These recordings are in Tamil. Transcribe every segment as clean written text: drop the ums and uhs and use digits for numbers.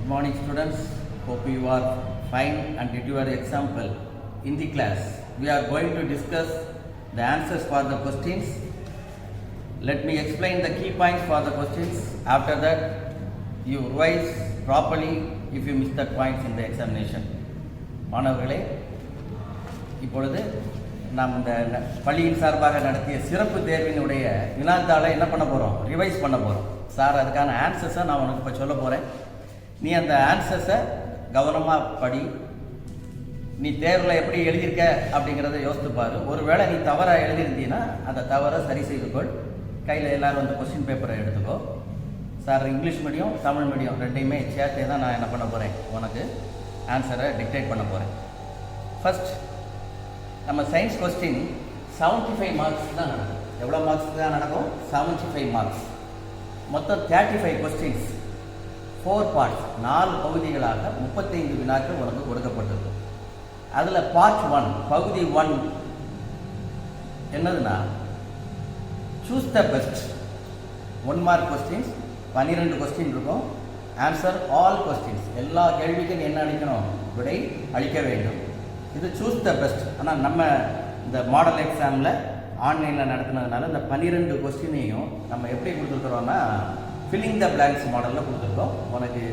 Good morning students, hope you are fine and did your example. In the class, we are going to discuss the answers for the questions. Let me explain the key points for the questions. After that, you revise properly if you miss that points in the examination. மாணவர்களே, இப்பொழுது நாம் இந்த பள்ளியின் சார்பாக நடத்திய சிறப்பு தேர்வினுடைய வினாத்தாளை என்ன பண்ண போகிறோம், ரிவைஸ் பண்ண போகிறோம். சார் அதுக்கான ஆன்சர்ஸை நான் உனக்கு இப்போ சொல்ல போகிறேன். நீ அந்த ஆன்சர்ஸை கவனமாக படி. நீ தேர்வில் எப்படி எழுதியிருக்க அப்படிங்கிறத யோசித்துப்பார். ஒருவேளை நீ தவறாக எழுதியிருந்தீங்கன்னா அந்த தவறை சரி செய்து கொள். கையில் எல்லோரும் அந்த கொஸ்டின் பேப்பரை எடுத்துக்கோ. Sir English medium Tamil medium ரெண்டையுமே சேர்த்தே தான் நான் என்ன பண்ண போகிறேன், உனக்கு ஆன்சரை டிக்டேட் பண்ண போகிறேன். ஃபஸ்ட் நம்ம சயின்ஸ் கொஸ்டின் 75 மார்க்ஸ் தான் நடக்கும். எவ்வளோ மார்க்ஸ் தான் நடக்கும்? 75 மார்க்ஸ். மொத்தம் 35 கொஸ்டின்ஸ், 4 பார்ட்ஸ், 4 பகுதிகளாக 35 வினாக்கள் உனக்கு கொடுக்கப்பட்டிருக்கும். அதில் பார்ட் 1 பகுதி 1 என்னதுன்னா choose the best. 1 mark questions, 12 question இருக்கும். ஆன்சர் ஆல் கொஸ்டின்ஸ், எல்லா கேள்விக்கும் என்ன அளிக்கணும், விடை அளிக்க வேண்டும். இது சூஸ் த பெஸ்ட். ஆனால் நம்ம இந்த மாடல் எக்ஸாமில் ஆன்லைனில் நடத்துனதுனால இந்த 12 கொஸ்டினையும் நம்ம எப்படி கொடுத்துருக்குறோன்னா ஃபில்லிங் த பிளாங்க்ஸ் மாடலில் கொடுத்துருக்கோம். உனக்கு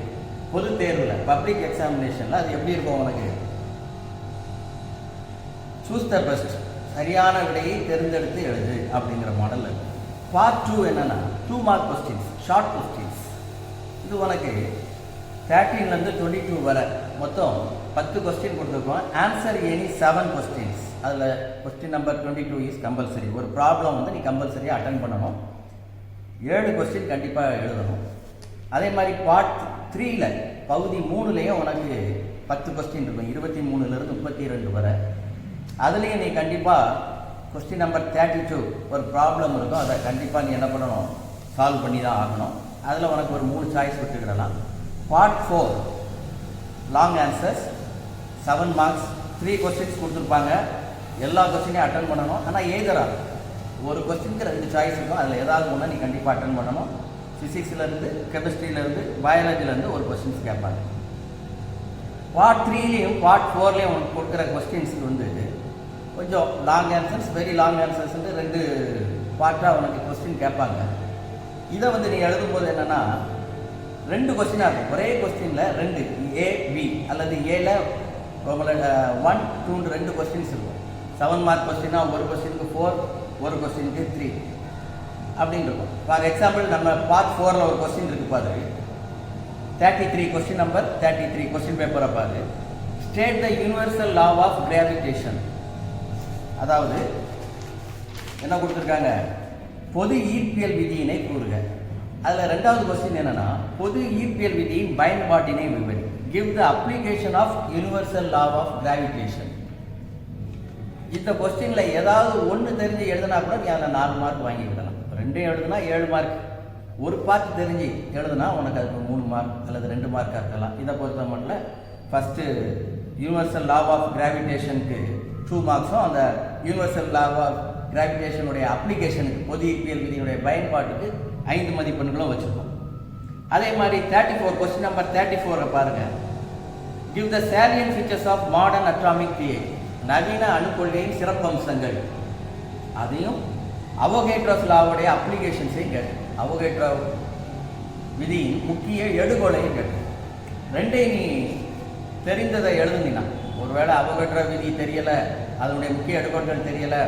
பொது தேர்வில் பப்ளிக் எக்ஸாமினேஷனில் அது எப்படி இருக்கும், உனக்கு சூஸ் த பெஸ்ட், சரியான விடையை தேர்ந்தெடுத்து எழுது அப்படிங்கிற மாடல். பார்ட் 2 என்னென்னா 2 மார்க் கொஸ்டின்ஸ், ஷார்ட் கொஸ்டின்ஸ். இது உனக்கு 13லேருந்து 22 வரை மொத்தம் 10 கொஸ்டின் கொடுத்துருக்கோம். Answer any 7 questions. அதில் கொஸ்டின் நம்பர் 22 இஸ் கம்பல்சரி. ஒரு ப்ராப்ளம் வந்து நீ கம்பல்சரியாக அட்டன் பண்ணணும். 7 கொஸ்டின் கண்டிப்பாக எழுதணும். அதே மாதிரி பார்ட் 3ல் பகுதி 3லேயும் உனக்கு 10 கொஸ்டின் இருக்கும், 23லேருந்து 32 வரை. அதுலேயும் நீ கண்டிப்பாக கொஸ்டின் நம்பர் 32 ஒரு ப்ராப்ளம் இருக்கும், அதை கண்டிப்பாக நீ என்ன பண்ணணும், சால்வ் பண்ணி தான் ஆகணும். அதில் உனக்கு ஒரு 3 சாய்ஸ் விட்டுக்கிடலாம். Part 4 long answers, 7 marks, 3 questions கொடுத்துருப்பாங்க. எல்லா கொஸ்டினையும் அட்டன் பண்ணணும். ஆனால் எய்தராக ஒரு கொஸ்டினுக்கு 2 சாய்ஸ் இருக்கும், அதில் ஏதாவது ஒன்று நீ கண்டிப்பாக அட்டன் பண்ணணும். ஃபிசிக்ஸ்லேருந்து, கெமிஸ்ட்ரியிலேருந்து, பயாலஜிலேருந்து ஒரு கொஸ்டின்ஸ் கேட்பாங்க. பார்ட் 3லேயும் பார்ட் 4லேயும் உனக்கு கொடுக்குற கொஸ்டின்ஸ் வந்து கொஞ்சம் long answers, very long answers வந்து 2 பார்ட்டாக உனக்கு கொஸ்டின் கேட்பாங்க. இதை வந்து நீ எழுதும்போது என்னென்னா 2 கொஸ்டினாக இருக்கும். ஒரே கொஸ்டினில் 2 A B அல்லது ஏல 1 2 2 கொஸ்டின்ஸ் இருக்கும். 7 மார்க் கொஸ்டினா ஒரு கொஸ்டினுக்கு 4, ஒரு கொஸ்டினுக்கு 3 அப்படின்னு இருக்கும். ஃபார் எக்ஸாம்பிள் நம்ம பார்ட் 4ல் ஒரு கொஸ்டின் இருக்குது பாரு, 33 கொஸ்டின் நம்பர் 33 கொஸ்டின் பேப்பரை பாரு. State the universal law of gravitation. அதாவது என்ன கொடுத்துருக்காங்க, பொது ஈர்ப்பியல் விதியினை கூறுக. அதில் 2வது கொஸ்டின் என்னன்னா பொது ஈர்ப்பியல் விதியின் பயன்பாட்டினை விவரி. Give the application of universal law of gravitation. இந்த கொஸ்டினில் ஏதாவது ஒன்று தெரிஞ்சு எழுதுனா கூட நீ அதில் 4 மார்க் வாங்கிவிடலாம். 2 எழுதுனா 7 மார்க். ஒரு பார்ட் தெரிஞ்சு எழுதுனா உனக்கு அதுக்கு 3 மார்க் அல்லது 2 மார்க்காக இருக்கலாம். இதை பொறுத்த மட்டும் ஃபஸ்ட்டு யூனிவர்சல் லா ஆஃப் கிராவிடேஷனுக்கு 2 மார்க்ஸும், அந்த யூனிவர்சல் லா ஆஃப் கிராவிடேஷனுடைய அப்ளிகேஷனுக்கு பொது ஈர்ப்பியல் விதியுடைய பயன்பாட்டுக்கு 5 மதிப்பெண்களும் வச்சுருக்கோம். அதே மாதிரி 34 கொஸ்டின் நம்பர் 34 பாருங்கள். Give the salient features of modern atomic theory. நவீன அணுக்கொள்கையின் சிறப்பம்சங்கள். அதையும் அவோகேட்ரோஸ் லாவுடைய அப்ளிகேஷன்ஸையும் கேட்டு, அவோகேட்ரோ விதியின் முக்கிய எடுகோலையும் கேட்டு. 2ஐயும் நீ தெரிந்ததை எழுதுனீங்கன்னா, ஒருவேளை அவோகேட்ரோ விதி தெரியலை, அதனுடைய முக்கிய எடுகோள்கள் தெரியலை,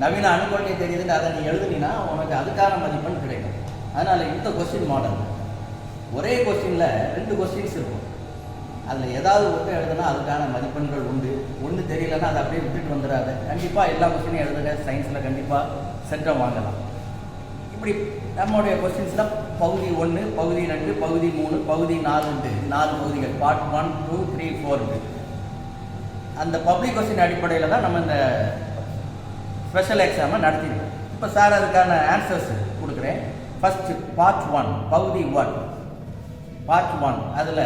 நவீன அணுக்கொள்கை தெரியுதுன்னு அதை நீ எழுதுனீங்கன்னா உனக்கு அதுக்கான மதிப்பெண் கிடைக்கும். அதனால் இந்த கொஸ்டின் மாடல் ஒரே கொஸ்டினில் 2 கொஸ்டின்ஸ் இருக்கும். அதில் ஏதாவது ஒன்று எழுதுனா அதுக்கான மதிப்பெண்கள் உண்டு. ஒன்று தெரியலன்னா அதை அப்படியே விட்டுட்டு வந்துடாது. கண்டிப்பாக எல்லா கொஸ்டினையும் எழுதுங்க. சயின்ஸில் கண்டிப்பாக சென்டம் வாங்கலாம். இப்படி நம்மளுடைய கொஸ்டின்ஸில் பகுதி 1, பகுதி 2, பகுதி 3, பகுதி 4 4 பகுதிகள், பார்ட் 1 2 3 4. அந்த பப்ளிக் கொஸ்டின் அடிப்படையில் தான் நம்ம இந்த ஸ்பெஷல் எக்ஸாமை நடத்திடுவோம். இப்போ சார் அதுக்கான ஆன்சர்ஸ் கொடுக்குறேன். ஃபஸ்ட்டு பார்ட் 1 பகுதி 1 பார்ட் 1 அதில்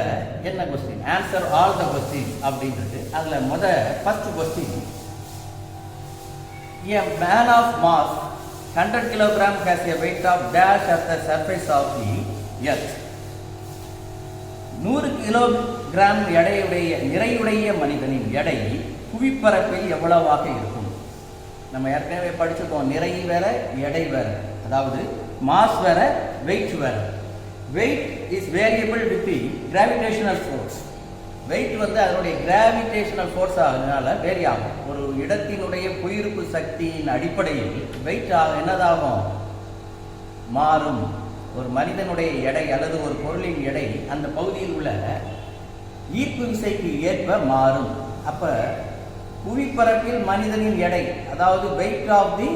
என்ன question, answer all the question அப்படின்றது. அதில் first question, a man of mass 100 kg has a weight of dash at the surface of the earth. 100 kilogram நிறையுடைய மனிதனின் எடை புவிப்பரப்பில் எவ்வளவாக இருக்கும்? நம்ம ஏற்கனவே படிச்சிருக்கோம், நிறை வேற எடை வேற, அதாவது மாஸ் வேற வெயிட் வேற. Weight is variable with the gravitational force. Weight வந்து அதனுடைய கிராவிடேஷனல் ஃபோர்ஸ் ஆகுதுனால வேரி ஆகும். ஒரு இடத்தினுடைய புவியீர்ப்பு சக்தியின் அடிப்படையில் வெயிட் என்னதாகும்? மாறும். ஒரு மனிதனுடைய எடை அல்லது ஒரு பொருளின் எடை அந்த பகுதியில் உள்ள ஈர்ப்பு விசைக்கு ஏற்ப மாறும். அப்ப புவிப்பரப்பில் மனிதனின் எடை, அதாவது weight of the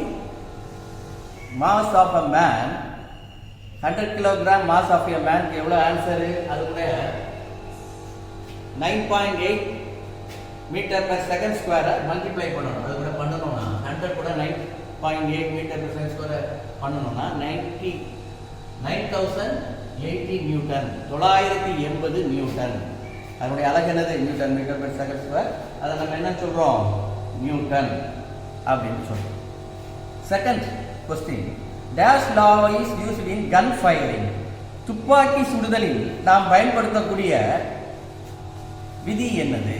mass of a man, 100 kilogram mass of a man எவ்வளோ ஆன்சரு? அது கூட 9.8 மீட்டர் per second ஸ்கொயரை மல்டிப்ளை பண்ணணும். அது கூட பண்ணணும்னா 100 கூட 9.8 மீட்டர் per second ஸ்கொயரை பண்ணணும்னா 9080 நியூட்டன், 980 நியூட்டன். அதனுடைய அலகு என்னது? Newton, meter per second square. அதை நம்ம என்ன சொல்றோம்? நியூட்டன் அப்படின்னு சொல்றோம். Second question, dash law is used in gun firing. துப்பாக்கி சுடுதலில் நாம் பயன்படுத்தக்கூடிய விதி என்னது?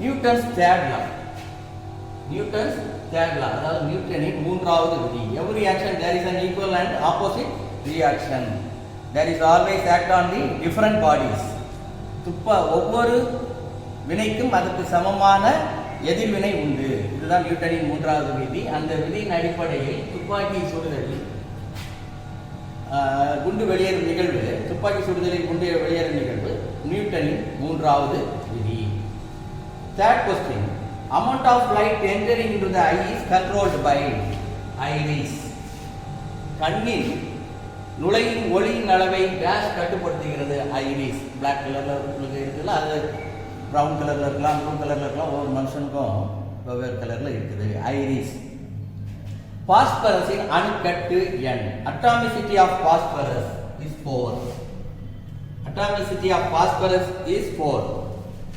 Newton's third law. Newton's third law, அதாவது நியூட்டனின் மூன்றாவது விதி. Every action there is an equal and opposite reaction. There is always act on the different bodies. ஒவ்வொரு வினைக்கும் அதற்கு சமமான எதிர்வினை உண்டு. இதுதான் நியூட்டனின் மூன்றாவது விதி. அந்த விதியின் அடிப்படையில் துப்பாக்கி சுடுதலில் குண்டு வெளியேறும் நிகழ்வு, துப்பாக்கி சுடுதலில் குண்டு வெளியேறும் நிகழ்வு நியூட்டனின் மூன்றாவது விதி. Third question, amount of light entering into the eye is controlled by iris. கண்ணில் நுழையும் ஒளியின் அளவை டேஷ் கட்டுப்படுத்துகிறது? ஐரிஸ். பிளாக் கலர்ல இருக்குல்ல, அது ப்ரௌன் கலர்ல இருக்கலாம், ப்ளூ கலர்ல இருக்கலாம், ஒவ்வொரு மனுஷனுக்கும் வெவ்வேறு கலர்ல இருக்குது. ஐரிஸ். பாஸ்பரஸின் அணுக்கட்டு எண். Atomicity of phosphorus is 4. Atomicity of phosphorus is 4.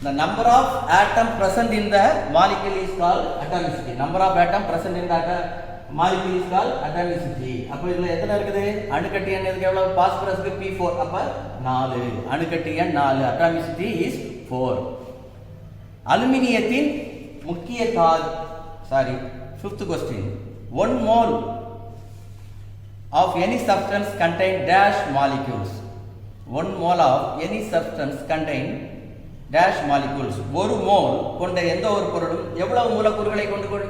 The number of atom present in the molecule is called atomicity. Number of atom present in the molecule is called atomicity. அப்ப இதுல எத்தனை இருக்குது? அணுக்கட்டு எண் எதுக்கு எவ்வளவு? பாஸ்பரஸ்க்கு P4. அப்ப 4. அணுக்கட்டு எண் 4. Atomicity is 4. அலுமினியத்தின் முக்கிய fifth question. 1 mole of any substance contain dash molecules. 1 mole of any substance contain dash molecules. ஒரு மோல் கொண்ட எந்த ஒரு பொருளும் எவ்வளவு மூலக்கூறுகளை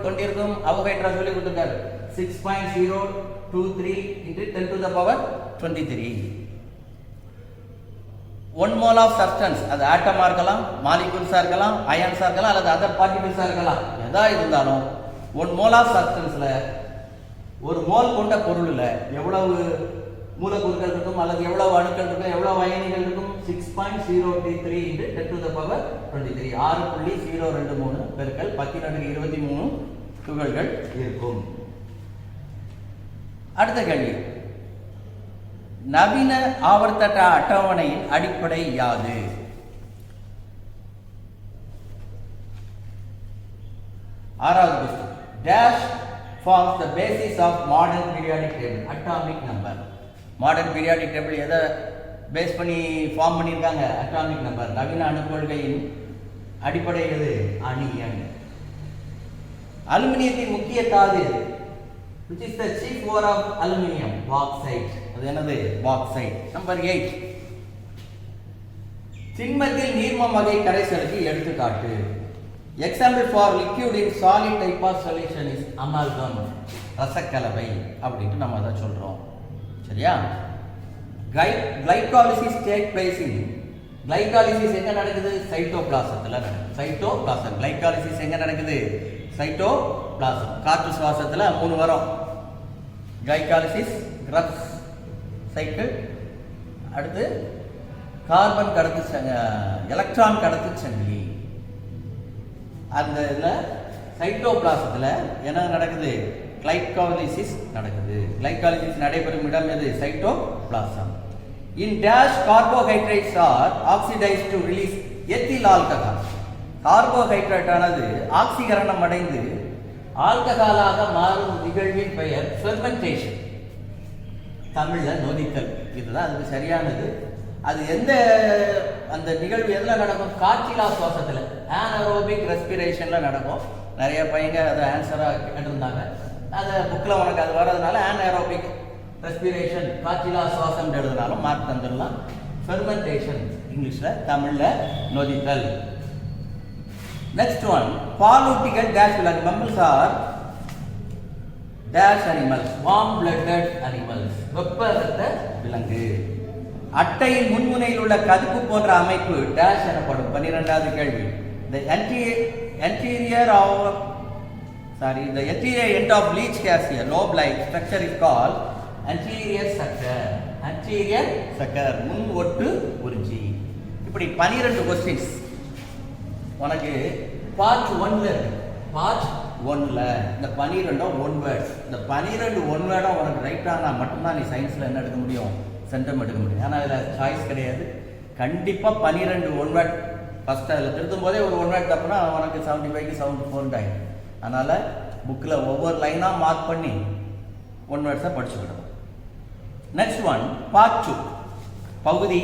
கொண்டிருக்கும்? அவோகைட்ரா சொல்லி கொடுத்திருக்காரு. 6.023 into 10 to the power 23. 1 mole of substance, அது ஆட்டமா இருக்கலாம், மாலிகூல்ஸா இருக்கலாம், அயன்ஸா இருக்கலாம், அல்லது அதர் பார்ட்டிகிள்ஸா இருக்கலாம். எதா இருந்தாலும் 1 mole of substanceல, ஒரு மோல் கொண்ட பொருள்ல எவ்வளவு மூலக்கூறுகள் இருக்கும், அல்லது எவ்வளவு அணுக்கள் இருக்கும், எவ்வளவு அயனிகள் இருக்கும்? 6.023 into 10 to the power 23. 6.023 பெருக்கல் 10⁻23 துகள்கள் இருக்கும். அடுத்த கேள்வி, நவீன ஆவர்த்த அட்டவணையின் அடிப்படை யாது? ஆறாவது question, dash forms the basis of modern periodic table. Atomic number. Modern periodic table எதை பேஸ் பண்ணி ஃபார்ம் பண்ணியிருக்காங்க? Atomic number. நவீன அணுக்கொள்கையின் அடிப்படை எது? அணு எண். அலுமினியத்தின் முக்கிய தாது எது? which is the chief ore of aluminum? bauxite. அது என்னது? bauxite. Number 8, திண்மத்தில் நீர்மம் வகை கரைசலுக்கு எடுத்துக்காட்டு. Example for liquid in solid type of solution is amalgam. ரசக்கலவை அப்படின்ட்டு நம்ம அதை சொல்றோம். சரியா? glycolysis take place in, glycolysis எங்க நடக்குது? சைட்டோபிளாசத்துல நடக்குது. சைட்டோபிளாசம். glycolysis எங்க நடக்குது? சைட்டோபிளாசம். காற்று சுவாசத்துல 3 வரும். glycolysis, கிரப்ஸ் சைக்கிள், அடுத்து கார்பன் கடத்து எலக்ட்ரான் கடத்து சங்கிலி. அந்த இதில் சைட்டோபிளாசத்தில் என்ன நடக்குது? கிளைகாலிசிஸ் நடக்குது. கிளைகாலிசிஸ் நடைபெறும் இடம் எது? Cytoplasm. In dash carbohydrates are oxidise to release ethyl alcohol. Carbohydrate ஆனது ஆக்சிகரணம் அடைந்து ஆல்கஹாலாக மாறும் நிகழ்வின் பெயர் ஃபெர்மெண்டேஷன். தமிழ்ல நொதித்தல். இதுதான் அதுக்கு சரியானது. அது அந்த நிகழ்வு எதில் நடக்கும்? காற்றிலா சுவாசத்தில், ஆனரோபிக் ரெஸ்பிரேஷனில் நடக்கும். நிறைய பையங்க அதை ஆன்சராக கேட்டிருந்தாங்க. அதை புக்கில் உனக்கு அது வர்றதுனால ஆனரோபிக் ரெஸ்பிரேஷன், காற்றிலா சுவாசம் எழுதுனாலும் மார்க் தந்துடலாம். ஃபெர்மெண்டேஷன் இங்கிலீஷில், தமிழில் நொதித்தல். நெக்ஸ்ட் ஒன், பாலூட்டிகள் டேஷ் விலங்கு. Mammals are dash animals, warm blooded animals, வெப்ப ரத்த விலங்கு. அட்டையின் முன்முனையில் உள்ள கதுப்பு போன்ற அமைப்பு டேஷ் எனப்படும். 12வது கேள்வி. The anterior end of leech has a lobe-like structure is called anterior sucker. Anterior sucker, முன் ஒட்டு உறிஞ்சி. இப்படி 12 கொஸ்டின்ஸ் உனக்கு பார்ட் 1ல இருக்கு. பார்ட் 1ல இந்த 12 ஒன் வேர்ட்ஸ். இந்த 12 ஒன் வேர்டும் உனக்கு ரைட்டானா மட்டும்தான் நீ சயின்ஸில் என்ன எடுக்க முடியும்? சென்டம் எடுக்க முடியும். ஆனால் அதில் சாய்ஸ் கிடையாது. கண்டிப்பாக 12 ஒன் வேர்ட். ஃபஸ்ட்டு அதில் திருத்தும் போதே ஒரு ஒன் வேர்ட் தப்புனா உனக்கு 75க்கு 74 ஆகிடும். அதனால் புக்கில் ஒவ்வொரு லைனாக மார்க் பண்ணி ஒன் வேர்ட்ஸை படிச்சுக்கிடணும். நெக்ஸ்ட் ஒன், பார்ட் 2, பகுதி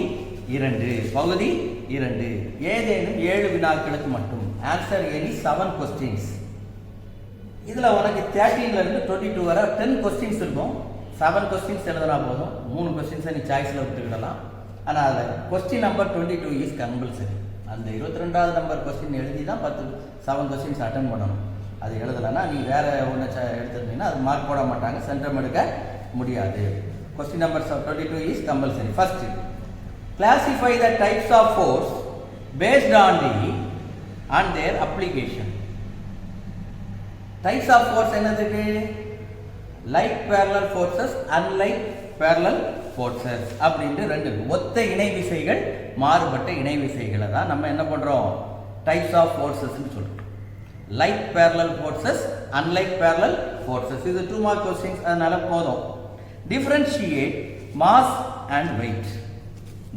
2. பகுதி 2, ஏதேனும் 7 வினாக்களுக்கு மட்டும். Answer any 7 questions. இதில் உனக்கு 13லேருந்து 22 வரை 10 கொஸ்டின்ஸ் இருக்கும். 7 கொஸ்டின்ஸ் எழுதுனா போதும். 3 கொஸ்டின்ஸை நீ சாய்ஸில் விட்டுக்கிடலாம். ஆனால் அதில் கொஸ்டின் நம்பர் 22 இஸ் கம்பல்சரி. அந்த 22வது நம்பர் கொஸ்டின் எழுதி தான் 7 கொஸ்டின்ஸ் அட்டன் பண்ணணும். அது எழுதலைன்னா நீ வேறு ஒன்று எடுத்துருந்தீங்கன்னா அது மார்க் போட மாட்டாங்க, சென்டம் எடுக்க முடியாது. Question number 22 is compulsory. First, classify the types of force based on their application. Types of force என்னதுக்கு? Like parallel forces, unlike parallel forces அப்படின்ட்டு 2. ஒத்த இணை விசைகள், மாறுபட்ட இணை விசைகளை தான் நம்ம என்ன பண்ணுறோம்? டைப்ஸ் ஆஃப் ஃபோர்ஸஸ்ன்னு சொல்கிறோம். Like parallel forces, unlike parallel forces. இது 2 மார்க் கொஸ்டின்ஸ், அதனால போதும். Differentiate mass and weight.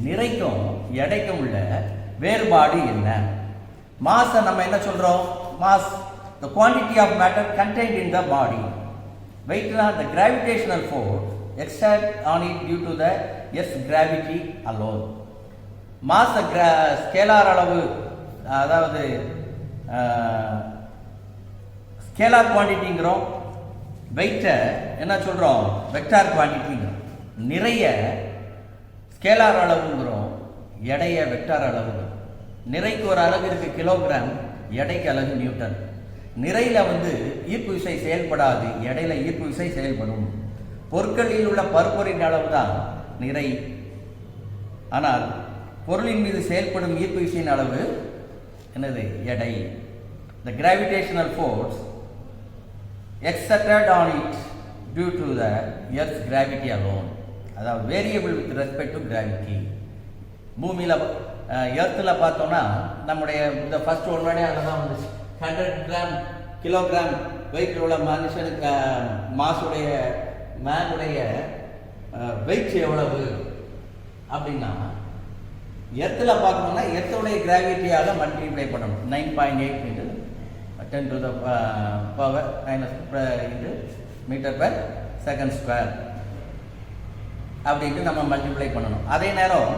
நிறைக்கும் எடைக்கும் உள்ள வேறுபாடு என்ன? மாஸை நம்ம என்ன சொல்கிறோம்? Mass, the quantity of matter contained in the body. Weight is the gravitational force exerted on it due to the Earth's gravity alone. Mass scalar அளவு, அதாவது ஸ்கேலார் குவான்டிட்டிங்கிறோம். வெயிட்டை என்ன சொல்கிறோம்? வெக்டார் குவான்டிட்டிங்கிறோம். நிறைய ஸ்கேலார் அளவுங்கிறோம், எடைய வெக்டார் அளவுங்கிறோம். நிறைக்கு ஒரு அலகு இருக்கு கிலோகிராம், எடைக்கு அலகு நியூட்டன். நிறையில ஈர்ப்பு விசை செயல்படாது, எடையில ஈர்ப்பு விசை செயல்படும். பொருட்களில் உள்ள பருப்பொருளின் அளவு தான் நிறை. ஆனால் பொருளின் மீது செயல்படும் ஈர்ப்பு விசையின் அளவு என்னது? எடை. The gravitational force exerted on it due to the Earth's gravity alone. அதாவது variable with respect to gravity. பூமியில் எர்த்தில் பார்த்தோம்னா நம்முடைய இந்த ஃபர்ஸ்ட் ஒன் வேர்டே அதில் தான் வந்துச்சு. 100 கிராம் கிலோகிராம் வெயிட் உள்ள மனுஷனுக்கு மாசுடைய மேனுடைய வெயிட் எவ்வளவு அப்படின்னா, எர்த்தில் பார்க்கணும்னா எர்த்துடைய கிராவிட்டியால் மல்டிப்ளை பண்ணணும். 9.8 into 10 to the power -, into meter per second square அப்படின்ட்டு நம்ம மல்டிப்ளை பண்ணணும். அதே நேரம்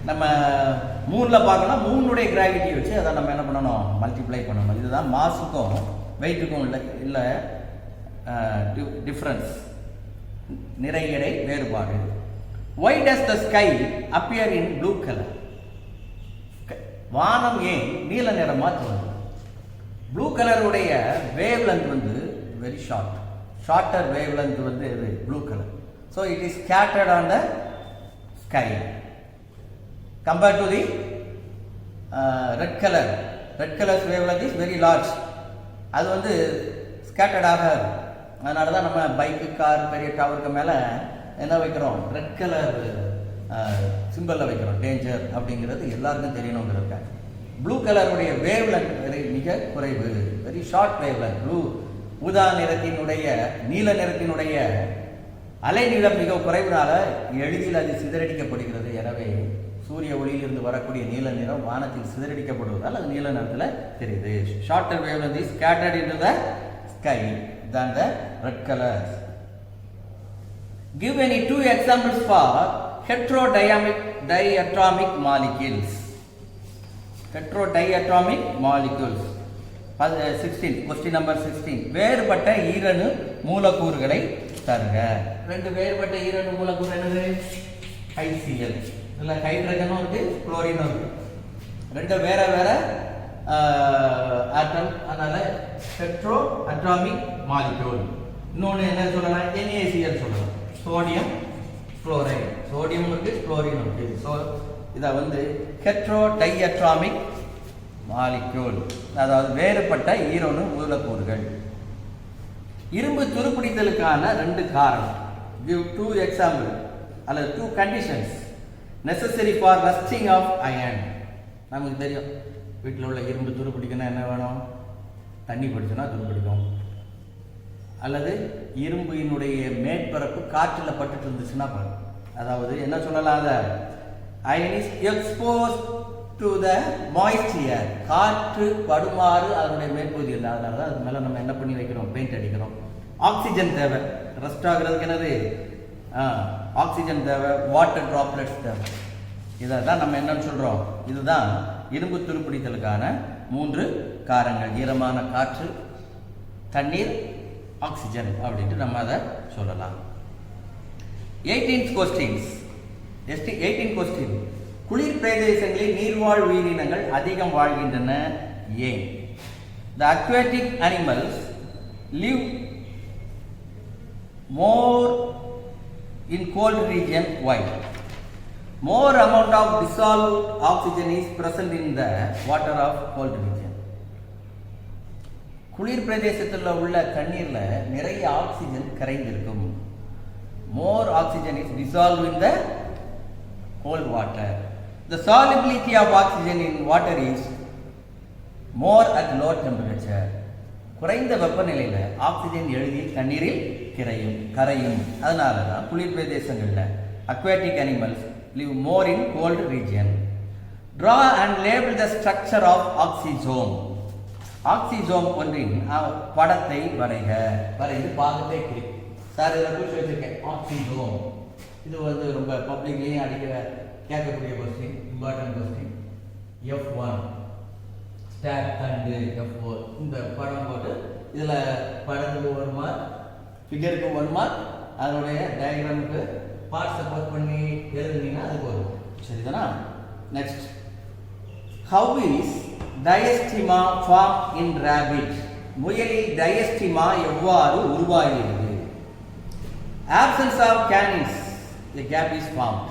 நம்ம மூணில் பார்க்கணும், மூணுடைய கிராவிட்டி வச்சு அதை நம்ம என்ன பண்ணணும்? மல்டிப்ளை பண்ணணும். இதுதான் மாஸுக்கும் வெயிட்டுக்கும் இல்லை டிஃப்ரென்ஸ், நிறை எடை வேறுபாடு. Why does the sky appear in blue color? வானம் ஏன் நீல நிறமா தோன்றும்? ப்ளூ கலருடைய wavelength very shorter wavelength இது blue colour. So it is scattered on the sky compared to the red color. Red color's wavelength is very large. அது scattered ஆகாது. அதனால தான் நம்ம பைக்கு, கார், பெரிய டவருக்கு மேலே என்ன வைக்கிறோம்? ரெட் கலர் சிம்பிளில் வைக்கிறோம். டேஞ்சர் அப்படிங்கிறது எல்லாருக்கும் தெரியணுங்கிறதுக்காக. ப்ளூ கலருடைய வேவ் லென்த் மிக குறைவு, very short wave length. Blue ஊதா நிறத்தினுடைய நீல நிறத்தினுடைய அலைநீளம் மிக குறைவினால எளிதில் அது சிதறடிக்கப்படுகிறது. எனவே சூரிய ஒளியிலிருந்து வரக்கூடிய நீல நிறம் வானத்தில் சிதறடிக்கப்படுவதால் அது நீல நிறத்தில் தெரியுது. Shorter wave length is scattered into the sky than the red colors. Give any 2 examples for heterodiatomic molecules. Heterodiatomic molecules. 16, question number 16. வேறுபட்ட ஈரணு மூலக்கூறுகளை தருக. ரெண்டு வேறுபட்ட ஈரணு மூலக்கூறு என்னது? HCl. இல்ல ஹைட்ரஜனும் இருக்கு, குளோரினும் இருக்கு. ரெண்டு வேற வேற ஆட்டம், அதனால ஹெட்ரோ அட்டாமிக் மாலிக்யூல். இன்னொன்று என்ன சொல்லலாம்? NaCl சொல்லலாம். Sodium chloride. சோடியம் இருக்கு, குளோரின் இருக்கு. ஸோ இதை வந்து ஹெட்ரோ டைஅட்டாமிக் மாலிக்யூல், அதாவது வேறுபட்ட ஈரணு மூலக்கூறுகள். இரும்பு துருப்பிடித்தலுக்கான ரெண்டு காரணம். give 2 example அல்லது 2 conditions necessary for rusting of iron. நமக்கு தெரியும் வீட்டில் உள்ள இரும்பு துருப்பிடிக்கணும் என்ன வேணும்? தண்ணி பிடிச்சுன்னா துருப்பிடிக்கும், அல்லது இரும்பினுடைய மேற்பரப்பு காற்றில் பட்டுட்டு இருந்துச்சுன்னா பாருங்க. அதாவது என்ன சொல்லலாம்? அதை iron is exposed to the moisture. காற்று படுமாறு அதனுடைய மேற்பகுதி இல்லை, அதனால தான் அது மேலே நம்ம என்ன பண்ணி வைக்கிறோம்? பெயிண்ட் அடிக்கிறோம். ஆக்சிஜன் தேவை, ரெஸ்ட் ஆகுறதுக்கு என்னது? ஆக்சிஜன் தேவை, வாட்டர் டிராப்லெட்ஸ் தேவை. இதை தான் நம்ம என்னன்னு சொல்கிறோம்? இதுதான் இரும்பு துருப்பிடித்தலுக்கான 3 காரங்கள்: ஈரமான காற்று, தண்ணீர், ஆக்சிஜன் அப்படின்ட்டு நம்ம அதை சொல்லலாம். 18th question. குளிர் பிரதேசங்களில் நீர்வாழ் உயிரினங்கள் அதிகம் வாழ்கின்றன, ஏன்? The aquatic animals live more in cold region. Why? More amount of dissolved oxygen is present in the water of cold region. குளிர் பிரதேசத்தில் உள்ள தண்ணீர்ல நிறைய oxygen கரைந்திருக்கும். More oxygen is dissolved in the cold water. The solubility of oxygen in water is more at low temperature. குறைந்த வெப்பநிலையில் ஆக்சிஜன் எளிதில் தண்ணீரில் கரையும். அதனால தான் குளிர் பிரதேசங்களில் aquatic animals live more in cold region. Draw and label the structure of oxysome. ஆக்சிசோம் ஒன்றின் படத்தை வரைந்து பாகத்தை குறி. சார் இதில் குறிச்சு வச்சிருக்கேன் ஆக்சிசோம். இது வந்து ரொம்ப பப்ளிக்லேயும் கேட்கக்கூடிய question, important question. F1 stock தண்டு, F4 இந்த படம் போட்டு இதில் படத்துக்கு 1 மார்க், ஃபிகருக்கு 1 மார்க், அதனுடைய டயக்ராமுக்கு பார்ட்ஸை போஸ்ட் பண்ணி எழுதுனீங்கன்னா அதுக்கு வரும். சரிதானா? Next, how is diastema formed in rabbit? முயலில் diastema எவ்வாறு உருவாகிறது? Absence of canines, the gap is formed.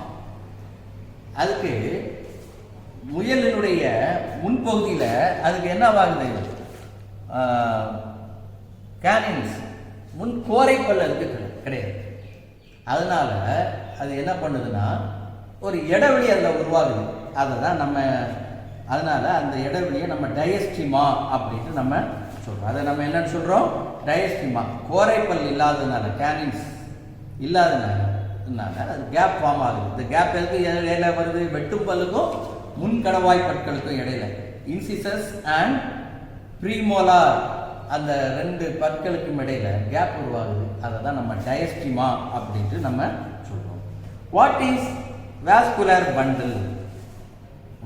அதுக்கு முயலினுடைய முன்பகுதியில் அதுக்கு என்னவாகுது? கேனின்ஸ், முன் கோரை பல் அதுக்கு கிடையாது. அதனால அது என்ன பண்ணுதுன்னா ஒரு இடைவெளி அதில் உருவாகுது. அதை தான் நம்ம, அதனால அந்த இடைவெளியை நம்ம டயஸ்டிமா அப்படின்ட்டு நம்ம சொல்கிறோம். அதை நம்ம என்னன்னு சொல்கிறோம்? டயஸ்டிமா. கோரைப்பல் இல்லாததுனால, கேனின்ஸ் இல்லாததுனால அது கேப் ஃபார்ம் ஆகுது. இந்த கேப் எதுக்கு இடையில வருது? வெட்டும் பல்லுக்கும் முன்கடவாய் பற்களுக்கும் இடையில, இன்சிசஸ் அண்ட் ப்ரீமோலார், அந்த 2 பற்களுக்கும் இடையில கேப் உருவாகுது. அதை தான் நம்ம டயஸ்டிமா அப்படின்ட்டு நம்ம சொல்றோம். What is vascular bundle?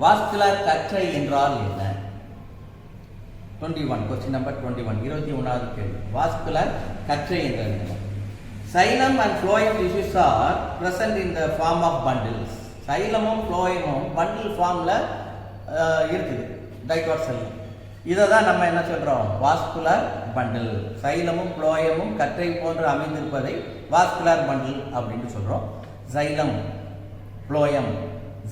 Vascular கற்றை என்றால் என்ன? 21, கொஸ்டின் நம்பர் 21, 21வது கேள்வி. வாஸ்குலர் கற்றை என்றால் என்ன? Xylem and phloem tissues are present in the form of bundles. சைலமும் ஃப்ளோயமும் பண்டில் ஃபார்ம்ல இருக்குது, டைகாட் செல். இதை தான் நம்ம என்ன சொல்றோம்? Vascular bundle. சைலமும் ஃப்ளோயமும் கற்றை போன்று அமைந்திருப்பதை வாஸ்குலர் பண்டில் அப்படின்னு சொல்றோம். Xylem, phloem.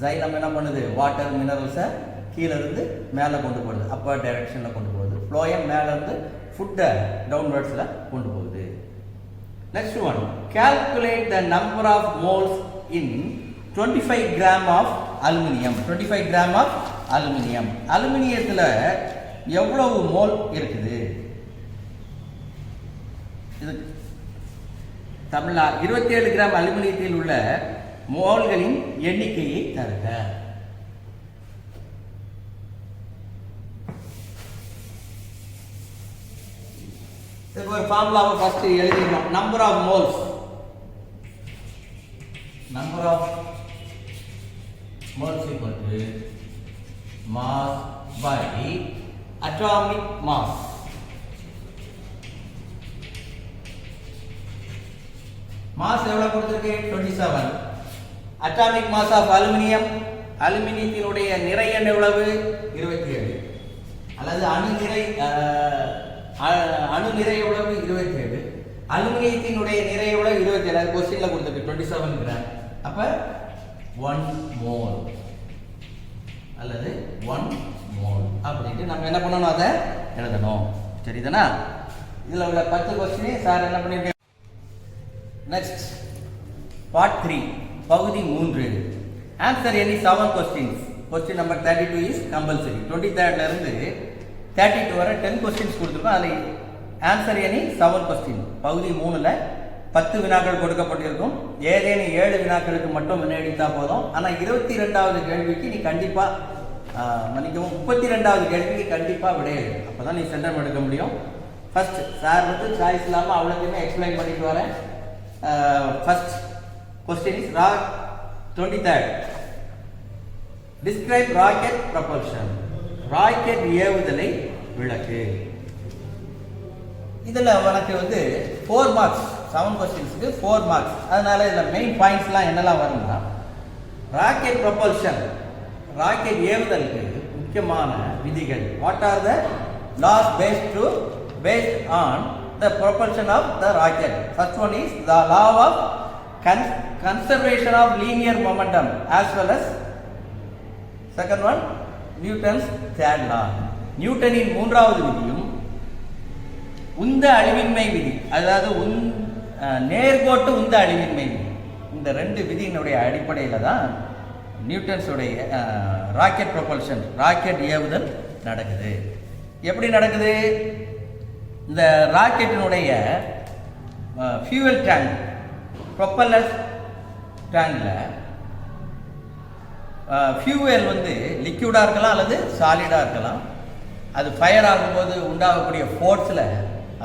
சைலம் என்ன பண்ணுது? வாட்டர் மினரல்ஸை கீழே இருந்து மேலே கொண்டு போகுது, அப்பர் டைரக்ஷனில் கொண்டு போகுது. ஃப்ளோயம் மேலே இருந்து ஃபுட்டை டவுன்வர்ட்ஸில் கொண்டு போகுது. Next one, calculate the number of moles in 25 gram of aluminium. 25 gram of aluminium. அலுமினியத்தில் எவ்வளவு மோல் இருக்குது? இது தமிழா 27 கிராம் அலுமினியத்தில் உள்ள மோல்களின் எண்ணிக்கையை தருக. ஒரு ஃபார்முலாவை ஃபர்ஸ்ட் எழுதிடணும். Number of moles, number of mole is equal to mass by atomic mass. Mass எவ்வளவு கொடுத்திருக்கு 27. Atomic mass of aluminium, அலுமினியத்தினுடைய நிறை எண் எவ்வளவு 27. அல்லது அணு நிறை எவ்வளவு 27. அலுமினியத்தினுடைய நிறை எவ்வளவு 27. அது क्वेश्चनல கொடுத்திருக்கு 27 கிராம். அப்ப 1 மோல் அல்லது 1 மோல் அப்படினு நம்ம என்ன பண்ணனும் அத எழுதணும். சரிதானா? இதுல உள்ள 10 क्वेश्चन சார் என்ன பண்ணிருக்காங்க. Next, part 3, பகுதி 3. Answer any 7 questions. Question number 32 is compulsory. 23rd ல இருந்து 32 வரை 10 questions கொடுத்திருக்கோம். அதுல answer any 7 question. பகுதி 3 ல 10 வினாக்கள் கொடுக்கப்பட்டிருக்கும். ஏதேனும் 7 வினாக்களுக்கு மட்டும் விடையளித்தா போதும். ஆனா 22வது கேள்விக்கு நீ கண்டிப்பா மன்னிக்கவும் 32வது கேள்விக்கு கண்டிப்பா விடையளி. அப்பதான் நீ சென்டம் எடுக்க முடியும். ஃபர்ஸ்ட் சார் வந்து சாய்ஸ் இல்லாம அவ்வளவுமே எக்ஸ்பிளைன் பண்ணிட்டு வரேன். First question is 23rd. Describe rocket propulsion. Rocket ஏவுதலை விளக்கு. இதுல உனக்கு வந்து 4 marks, 7 questions-க்கு 4 marks. அதனால இதுல மெயின் பாயிண்ட்ஸ்லாம் என்னெல்லாம் வரும்னா ராக்கெட் propulsion, ராக்கெட் ஏவுதலுக்கு முக்கியமான விதிகள். What are the laws based on the propulsion of the rocket? First one is the law of conservation of linear momentum, as well as second one Newton's third law. நியூட்டனின் மூன்றாவது விதியும் உந்த அழிவின்மை விதி, அதாவது நேர்கோட்டு உந்த அழிவின்மை விதி, இந்த ரெண்டு விதியினுடைய அடிப்படையில் தான் நியூட்டன்ஸ் உடைய ராக்கெட் ப்ரொபல்ஷன், ராக்கெட் ஏவுதல் நடக்குது. எப்படி நடக்குது? இந்த ராக்கெட்டினுடைய ஃபியூவல் டேங்க், ப்ரொப்பல்லர் டேங்க்ல ஃபியூவல் வந்து லிக்யூடாக இருக்கலாம் அல்லது சாலிடாக இருக்கலாம். அது ஃபயர் ஆகும்போது உண்டாகக்கூடிய ஃபோர்ஸில்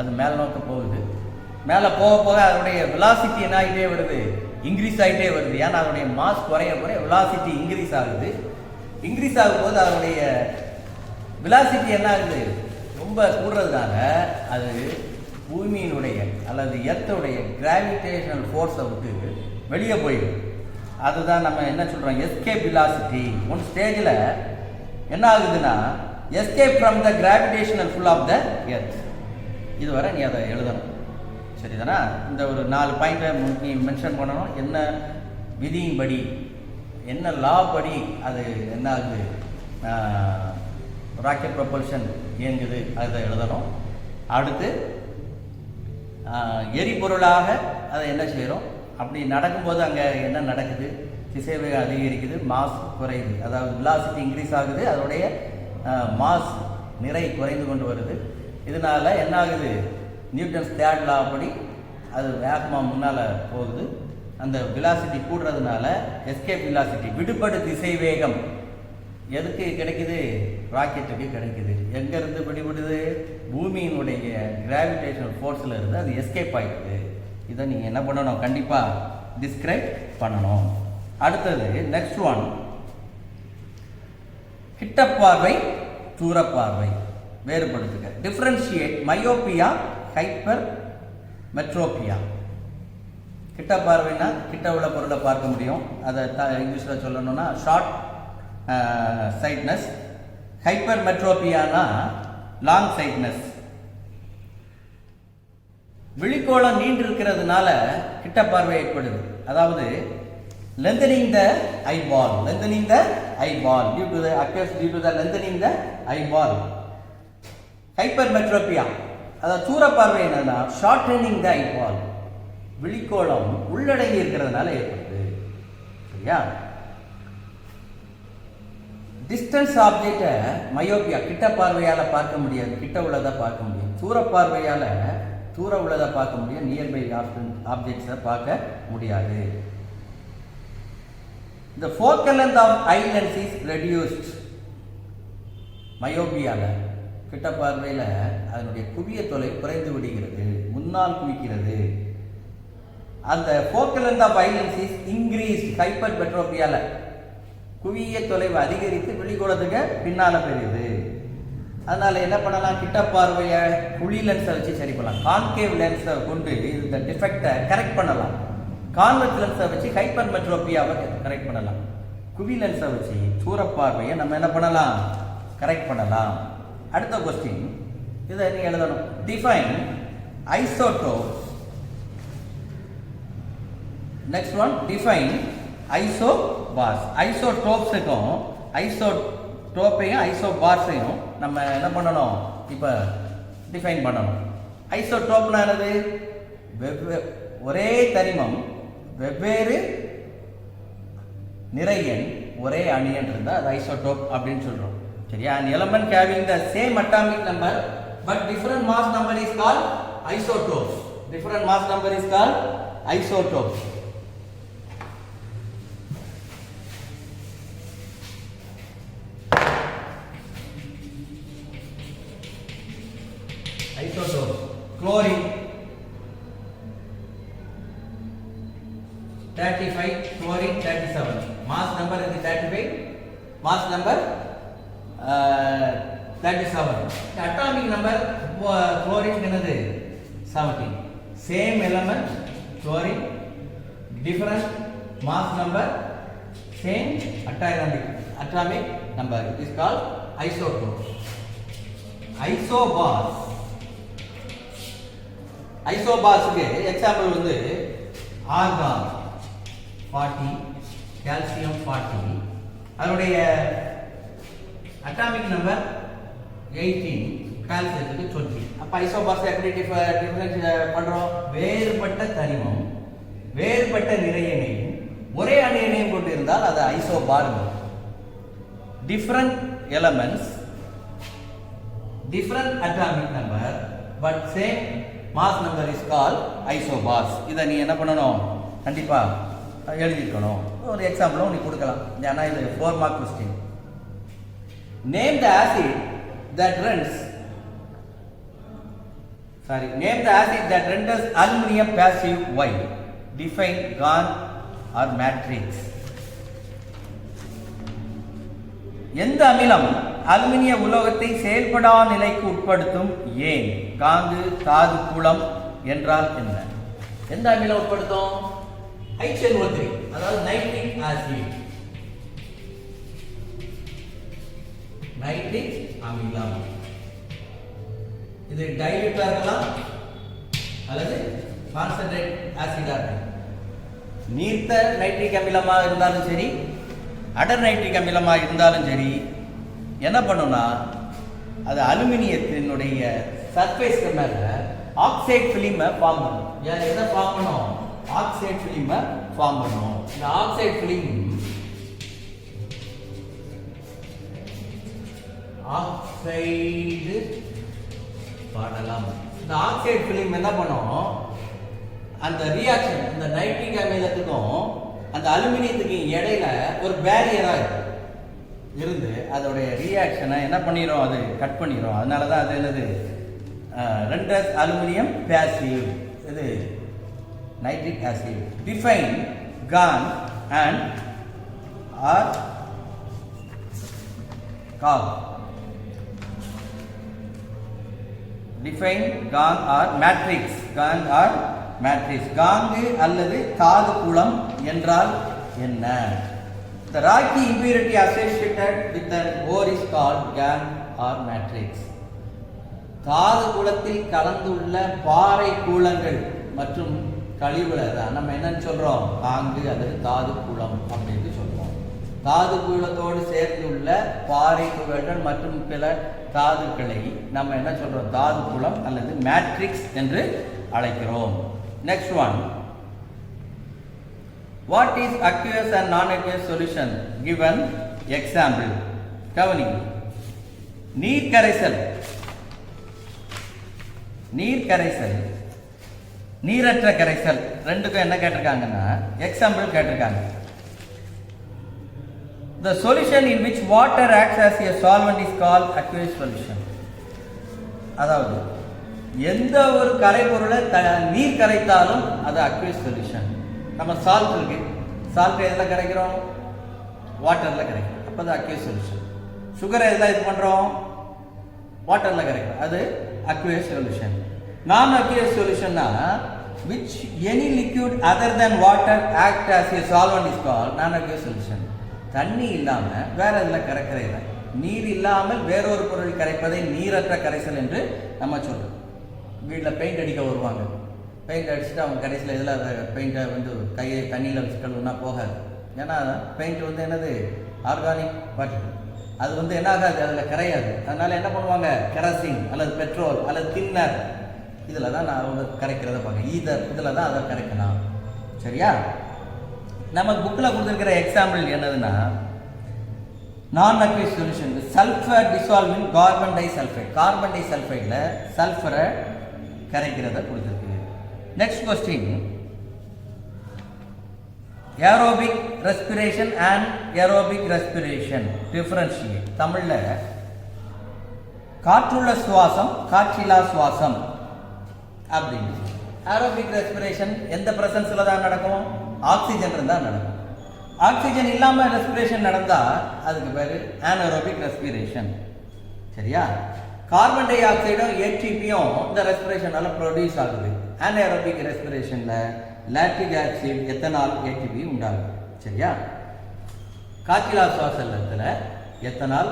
அது மேல் நோக்க போகுது. மேலே போக போக அதனுடைய வெலாசிட்டி என்ன ஆகிட்டே வருது, இன்க்ரீஸ் ஆகிட்டே வருது. ஏன்னா அதனுடைய மாஸ் குறைய குறைய வெலாசிட்டி இன்க்ரீஸ் ஆகுது. இன்க்ரீஸ் ஆகும்போது அதனுடைய வெலாசிட்டி என்ன ஆகுது, ரொம்ப கூடுறதுனால அது பூமியினுடைய அல்லது எர்த்தோடைய கிராவிடேஷனல் ஃபோர்ஸை விட்டு வெளியே போயிடும். அதுதான் நம்ம என்ன சொல்கிறோம், எஸ்கேப் வெலாசிட்டி. ஒன் ஸ்டேஜில் என்ன ஆகுதுன்னா escape from the gravitational pull of the earth. இதுவரை நீ அதை எழுதணும். சரிதானா? இந்த ஒரு 4 பாயிண்ட்டை நீ மென்ஷன் பண்ணணும். என்ன விதியின்படி, என்ன லா படி அது என்ன ஆகுது, ராக்கெட் ப்ரொபல்ஷன் இயங்குது, அதை எழுதணும். அடுத்து எரிபொருளாக அதை என்ன செய்கிறோம், அப்படி நடக்கும்போது அங்கே என்ன நடக்குது, திசைவேகம் அதிகரிக்குது, மாஸ் குறையுது, அதாவது வெலாசிட்டி இன்க்ரீஸ் ஆகுது, அதோடைய மாஸ் நிறை குறைந்து கொண்டு வருது. இதனால என்ன ஆகுது, நியூட்டன்ஸ் தேர்ட் லா படி அது வேகமாக முன்னால் போகுது. அந்த வெலாசிட்டி கூடுறதுனால எஸ்கேப் வெலாசிட்டி, விடுபடு திசை வேகம் எதுக்கு கிடைக்குது, ராக்கெட்டுக்கு கிடைக்குது. எங்கேருந்து விடுபடுது, பூமியினுடைய கிராவிடேஷனல் ஃபோர்ஸில் இருந்து அது எஸ்கேப் ஆகிடுது. இதை நீங்கள் என்ன பண்ணணும், கண்டிப்பாக டிஸ்கிரைப் பண்ணணும். அடுத்தது நெக்ஸ்ட் ஒன், கிட்டப்பார்வை தூரப்பார்வை வேறுபடுத்துக. Differentiate myopia hypermetropia. கிட்ட பார்வைனா கிட்ட உள்ள பொருளை பார்க்க முடியும், அதை இங்கிலீஷில் சொல்லணும்னா ஷார்ட் சைட்னஸ். ஹைப்பர் மெட்ரோப்பியானா லாங் சைட்னஸ். விழிக்கோளம் நீண்டு இருக்கிறதுனால கிட்ட பார்வை ஏற்படுது. அதாவது lengthening the eyeball, lengthening the eyeball due to the occurs due to the lengthening the eyeball. Hypermetropia அதாவது தூர பார்வை என்னன்னா shortening the eyeball, விழிக்கோளம் உள்ளடங்கி இருக்கிறதுனால ஏற்படுது. சரியா? டிஸ்டன்ஸ் ஆப்ஜெக்டை மயோப்பியா கிட்ட பார்வையால் பார்க்க முடியாது, கிட்ட உள்ளதை பார்க்க முடியும். தூர பார்வையால் தூர உள்ளதை பார்க்க முடியும், நியர்பை ஆப்ஜெக்ட்ஸை பார்க்க முடியாது. The focal length of eye lens is reduced. மயோபியால கிட்ட பார்வையில் அதனுடைய குவிய தொலைவு குறைந்து விடுகிறது, முன்னால் குவிக்கிறது. அந்த focal length of eye lens is increased. ஹைப்பர்மெட்ரோபியால குவிய தொலைவு அதிகரித்து விழிகோளத்துக்கு பின்னால பெரியுது. அதனால என்ன பண்ணலாம், கிட்ட பார்வையை குழி லென்ஸை வச்சு சரி பண்ணலாம். கான்கேவ் லென்ஸை கொண்டு இந்த டிஃபெக்டை கரெக்ட் பண்ணலாம். கான்வெக்ஸ் லென்ஸை வச்சு ஹைப்பர் மெட்ரோபியாவை கரெக்ட் பண்ணலாம். குவி லென்ஸை வச்சு தூரப்பார்வையை நம்ம என்ன பண்ணலாம், கரெக்ட் பண்ணலாம். அடுத்த கொஸ்டின் இதை நீ எழுதணும். Define isotopes. Next one define isobars. ஐசோடோப்ஸுக்கும் ஐசோடோப்பையும் ஐசோபார்ஸையும் நம்ம என்ன பண்ணணும், இப்போ டிஃபைன் பண்ணணும். ஐசோடோப்னா என்னது, ஒரே தனிமம் வெவ்வேறு நிறை எண் ஒரே அணியன் இருந்தால் அது ஐசோடோப் அப்படின்னு சொல்றோம். சரியா? an element having the same atomic number but different mass number is called isotopes. Different mass number is called isotopes. Isotopes. Chlorine 35, chlorine 37. Mass number is 35, mass number 37. The atomic number chlorine என்னது 17. Same element chlorine, different mass number, same atomic number. It is called isotopes. Isobars. Isobars-க்கு எக்ஸாம்பிள் வந்து ஆர்கான் 40, கால்சியம் 40, அதனுடைய அட்டாமிக் நம்பர் 18, கால்சியத்துக்கு 20. அப்போ ஐசோபார்ஸ் எப்படி டிஃபரன்ஸ் பண்ணுறோம், வேறுபட்ட தனிமம் வேறுபட்ட நிறையணையும் ஒரே அணியணையும் கொண்டு இருந்தால் அது isobar. Different elements, different atomic number but same mass number is call isobars. இதை நீ என்ன பண்ணணும், கண்டிப்பாக எழுதிக்கணும். ஒரு எக்ஸாம்பிளும் நீ கொடுக்கலாம். ஏன்னா இது 4 mark question. Name the acid that renders aluminum passive. Why? Define GAN or matrix. எந்த அமிலம் அலுமினிய உலோகத்தை செயல்படா நிலைக்கு உட்படுத்தும்? ஏன்? காந்து தாது கூலம் என்றால் என்ன? எந்த அமிலம் உட்படுத்தும்? HNO3, அதாவது நைட்ரிக் ஆசிட், நைட்ரிக் அமிலம். இது டைல்யூட்டா இருக்கலாம் அல்லது கான்சன்ட்ரேட் ஆசிடா இருக்கலாம். நீர்த்த நைட்ரிக் அமிலமாக இருந்தாலும் சரி, அடர் நைட்ரிக் அமிலமாக இருந்தாலும் சரி, என்ன பண்ணும்னா அது அலுமினியத்தினுடைய சர்ஃபேஸ்க்கு மேல ஆக்சைடு ஃபிலிமை ஃபார்ம் பண்ணும். எதை ஃபார்ம் பண்ணும்? ஆக்சைடு ஃபிலிமை ஃபார்ம் பண்ணும். இந்த ஆக்சைடு ஃபிலிம் ஆக்சைடு பாடலாம். இந்த ஆக்சைடு ஃபிலிம் என்ன பண்ணும், அந்த ரியாக்ஷன் இந்த நைட்ரிக் அமிலத்துக்கும் அந்த அலுமினியத்துக்கும் இடையில ஒரு பேரியரா இருந்து அதோடைய ரியாக்ஷனை என்ன பண்ணிடும், அது கட் பண்ணிடும். அதனால தான் அது என்னது, renders aluminum passive. இது nitric acid. Define GAN and or COG. Define GAN or matrix. GAN or matrix. Khandu அல்லது தாது குலம் என்றால் என்ன? The rocky impurity associated with an ore is called GAN or matrix. தாது குலத்தில் கலந்துள்ள பாறை கூலங்கள் மற்றும் கழிவுகளை தான் நம்ம என்னன்னு சொல்றோம், காங்கு அல்லது தாது குலம் அப்படின்னு சொல்றோம். தாது குலத்தோடு சேர்ந்துள்ள பாறை துகள்கள் மற்றும் பிற தாதுக்களை நம்ம என்ன சொல்றோம், தாது குலம் அல்லது மேட்ரிக்ஸ் என்று அழைக்கிறோம். Next one, what is aqueous and non-aqueous solution? Given example. கவனி, நீர் கரைசல், நீரற்ற கரைசல் ரெண்டுக்கும் என்ன கேட்டிருக்காங்கன்னா எக்ஸாம்பிள் கேட்டிருக்காங்க. The solution in which water acts as a solvent is called aqueous solution. அதாவது எந்த ஒரு கரைபொருளை நீர் கரைத்தாலும் அது aqueous solution. நம்ம சால்ட் இருக்கு, சால்ட் எதில் கரைக்கிறோம், வாட்டரில் கரைக்கிறோம், அப்போ அது அக்யூஸ் சொல்யூஷன். சுகரை எல்லாம் இது பண்ணுறோம், வாட்டரில் கரைக்கிறோம், அது அக்யூஸ் சொல்யூஷன். நான் accuse சொல்யூஷன்னா which any liquid other than water act as a solvent is called non-aqueous solution. தண்ணி இல்லாமல் வேற இதில் கரைக்கிறது, நீர் இல்லாமல் வேறொரு பொருள் கரைப்பதை நீரற்ற கரைசல் என்று நம்ம சொல்கிறோம். வீட்டில் பெயிண்ட் அடிக்க வருவாங்க, பெயிண்ட் அடிச்சுட்டு அவங்க கடைசியில் இதில் பெயிண்ட்டை வந்து கையை தண்ணியில் வச்சு கழுவுனா போகாது. ஏன்னா பெயிண்ட் வந்து என்னது, ஆர்கானிக் பார்ட்டிகல், அது வந்து என்ன ஆகாது, அதில் கரையாது. அதனால் என்ன பண்ணுவாங்க, கெரசின் அல்லது பெட்ரோல் அல்லது தின்னர் இதில் தான் நான் அவங்க கரைக்கிறத பார்க்க, இதில் தான் அதை கரைக்கலாம். சரியா? நம்ம புக்கில் கொடுத்துருக்கிற எக்ஸாம்பிள் என்னதுன்னா, நான் aqueous solution sulphur dissolve in carbon disulphide. Carbon டை சல்ஃபைடில் சல்ஃபரை கரைக்கிறத கொடுத்துருக்கு. Next question, aerobic respiration and aerobic respiration differentiate. தமிழில் காற்றுள்ள சுவாசம் காற்றில்லா சுவாசம் அப்படின்னு. ஏரோபிக் ரெஸ்பிரேஷன் எந்த பிரசன்ஸில் தான் நடக்கும், ஆக்சிஜன் இருந்தால் நடக்கும். ஆக்சிஜன் இல்லாமல் ரெஸ்பிரேஷன் நடந்தால் அதுக்கு பேர் அனேரோபிக் ரெஸ்பிரேஷன். சரியா? கார்பன் டை ஆக்சைடும் ஏடிபியும் இந்த ரெஸ்பிரேஷனால ப்ரொடியூஸ் ஆகுது. அனேரோபிக் ரெஸ்பிரேஷனில் லாக்டிக் ஆசிட் எத்தனால் ஏடிபி உண்டாகுது. சரியா? காற்றில்லா சுவாசத்தில் எத்தனால்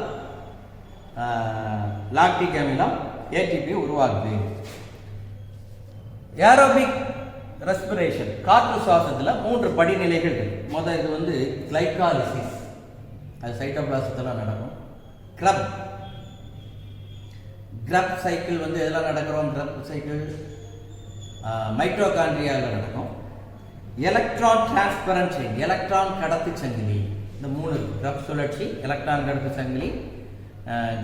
லாக்டிக் அமிலம் ஏடிபி உருவாகுது. ஏரோபிக் ரெஸ்பிரேஷன் காற்று சுவாசத்தில் 3 படிநிலைகள் இருக்கு. முதல் இது வந்து கிளைகாலிசிஸ், அது சைட்டோபிளாசத்தில் நடக்கும். கிரப் சைக்கிள் வந்து எதெல்லாம் நடக்கிறோம், கிரப் சைக்கிள் மைட்டோகாண்ட்ரியாவில் நடக்கும். எலக்ட்ரான் டிரான்ஸ்பரன்ட் செயின், எலக்ட்ரான் கடத்து சங்கிலி, இந்த 3 கிரப் சுழற்சி, எலக்ட்ரான் கடத்து சங்கிலி,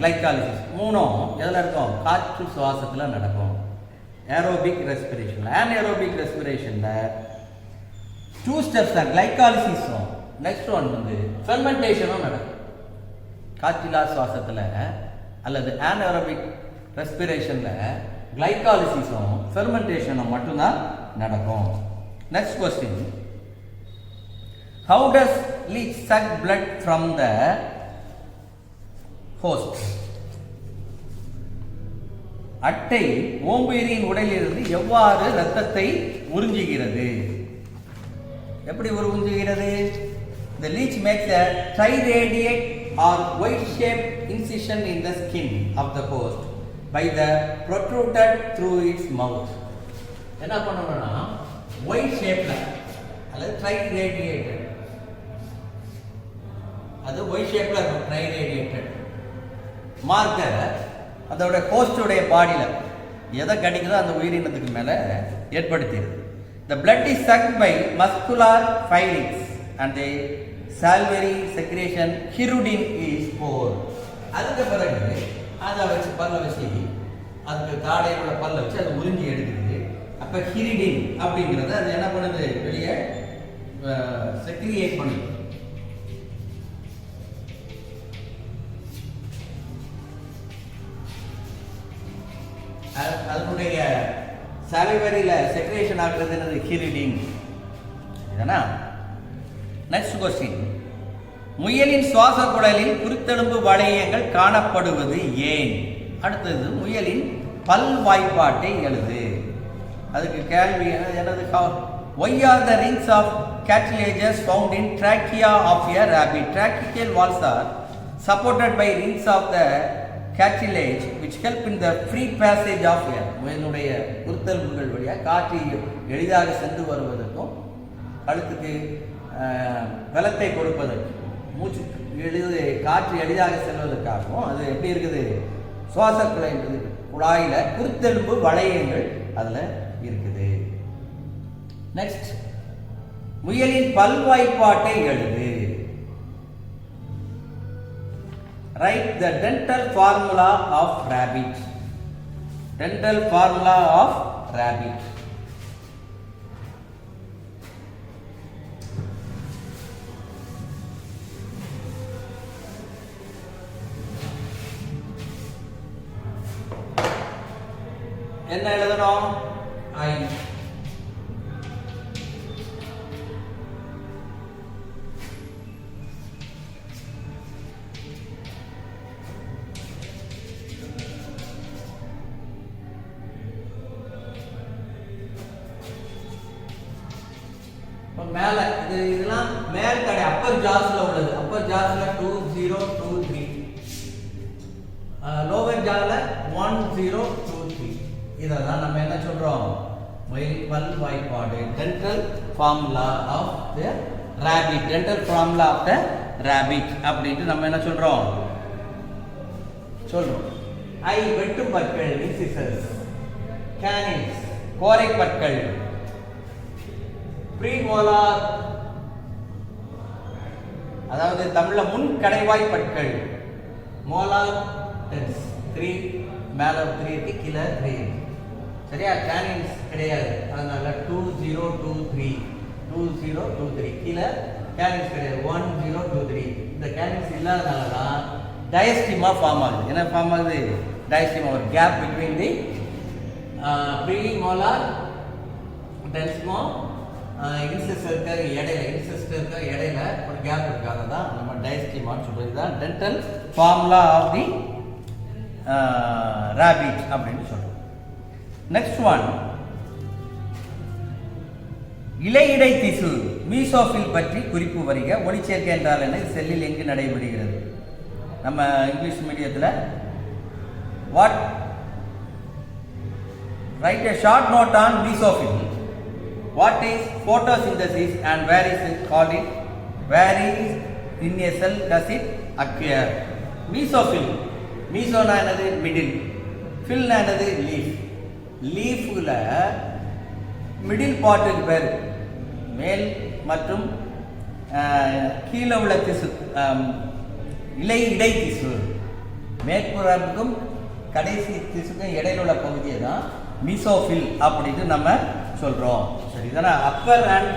கிளைகாலிசிஸ் 3ம் எதில் இருக்கும், காற்று சுவாசத்தில் நடக்கும். Aerobic respiration. அனேரோபிக் ரெஸ்பிரேஷனில் 2 ஸ்டெப்ஸ் தான், கிளைகாலிசிஸும் நெக்ஸ்ட் ஒன் வந்து ஃபெர்மெண்டேஷனும் நடக்கும். காற்றில்லா சுவாசத்தில் அல்லது அனேரோபிக் ரெஸ்பிரேஷனில் கிளைகாலிசிஸும் ஃபெர்மெண்டேஷனும் மட்டும்தான் நடக்கும். Next question, how does leech suck blood from the host? அட்டை ஓம்புயிரின் உடலிலிருந்து எவ்வாறு இரத்தத்தை உறிஞ்சுகிறது? எப்படி உறிஞ்சுகிறது? The leech makes a triradiate or Y-shaped incision in the skin of the host by the protruded through its mouth. என்ன பண்ணணும்னா Y ஷேப்ல அல்லது triradiated, அது Y ஷேப்ல இருக்கும். triradiated மார்க்கர் அதோட ஹோஸ்டோடைய பாடியில் எதை கடிக்குதோ அந்த உயிரினத்துக்கு மேலே ஏற்படுத்திடுது. The blood is sucked by muscular filings and the salivary secretion hirudin is poured. அதுக்கு பிறகு அதை வச்சு பல்ல வச்சு அதுக்கு தாடையோட பல்ல வச்சு அது உறிஞ்சி எடுக்குது. அப்போ ஹிரிடின் அப்படிங்கிறது அது என்ன பண்ணுது, வெளியே செக்ரியேட் பண்ணுது. அதனுடைய சாலிவரியில் செக்ரேஷன் ஆகிறது என்னது, ஹிரிடின். இதுதானா? நெக்ஸ்ட் கொஸ்டின், முயலின் சுவாச குழலில் குருத்தெலும்பு வளையங்கள் காணப்படுவது ஏன்? அடுத்தது, முயலின் பல் வாய்ப்பாட்டை எழுது. அதுக்கு கேள்வி என்னது, why are the rings of cartilages found in trachea of a rabbit? Tracheal walls are supported by rings of the cartilage which help in the free passage of air. முயலுடைய குருத்தெலும்புகள் வழியாக காற்று எளிதாக சென்று வருவதற்கும் கழுத்துக்கு பலத்தை கொடுப்பதற்கு மூச்சு காற்று எளிதாக செல்வதற்காகவும் அது எப்படி இருக்குது, சுவாச குழாயில் குருத்தெலும்பு வளையங்கள் அதில் இருக்குது. நெக்ஸ்ட், முயலின் பல்வாய்ப்பாட்டை எழுது. Write the dental formula of rabbit. Dental formula of rabbit. என்ன எழுதணும்? I. மேலே இதெல்லாம் மேல் கடை அப்பர் ஜாஸ்ல உள்ளது. அப்பர் ஜாஸ்ல 2023, லோவர் ஜால 1023. இதெல்லாம் நம்ம என்ன சொல்றோம்? பல் வாய்ப்பாடு, dental formula of the rabbit, dental formula of the rabbit அப்படின்ட்டு நம்ம என்ன சொல்றோம்? சொல்றோம். ஐ வெட்டும் பற்கள், இன்சிசஸ். கேனின்ஸ் கோரை பற்கள். ப்ரீமோலார் அதாவது தமிழ்ல முன் கடைவாய் பற்கள். மோலார் டென்ஸ் 3 மேல 3 இருக்கு, கீழே 3 இருக்கு. சரியா? கேனின்ஸ் கிடையாது, அதனால 2023 2023 கீழே கேனின்ஸ் கிடையாது 1023. இந்த கேனின்ஸ் இல்லாதனால தான் டயஸ்டிமா ஃபார்ம் ஆகுது. என்ன ஃபார்ம் ஆகுது? டயஸ்டிமா, ஒரு கேப் பிட்வீன் தி ப்ரீமோலார் டென்ஸ்மோ இன்சிஸ்டருக்கு இடையில ஒரு கேப் இருக்கு. அதை தான் நம்ம டயஸ்டிமான்னு சொல்றது. தான் dental formula of the rabbit அப்படின்னு சொல்றோம். நெக்ஸ்ட் ஒன், இலையிடை திசு மீசோஃபில் பற்றி குறிப்பு வருக. ஒளிச்சேர்க்கை என்றால் என்ன? செல்லில் எங்கு நடைபெறுகிறது? நம்ம இங்கிலீஷ் மீடியத்தில் what right a short note on mesophil. What is photosynthesis and where is it called it? Where is in a cell does it occur? Mesophil. Meso na enadhu middle, fill na enadhu leaf. Leaf la middle part ku per மேல் மற்றும் கீழே உள்ள திசு இலை இடை திசு. மேற்புறத்துக்கும் கடைசி திசுக்கும் இடையில உள்ள பகுதியை தான் மீசோஃபில் அப்படின்னு நம்ம சொல்றோம். சரி தானே? Upper and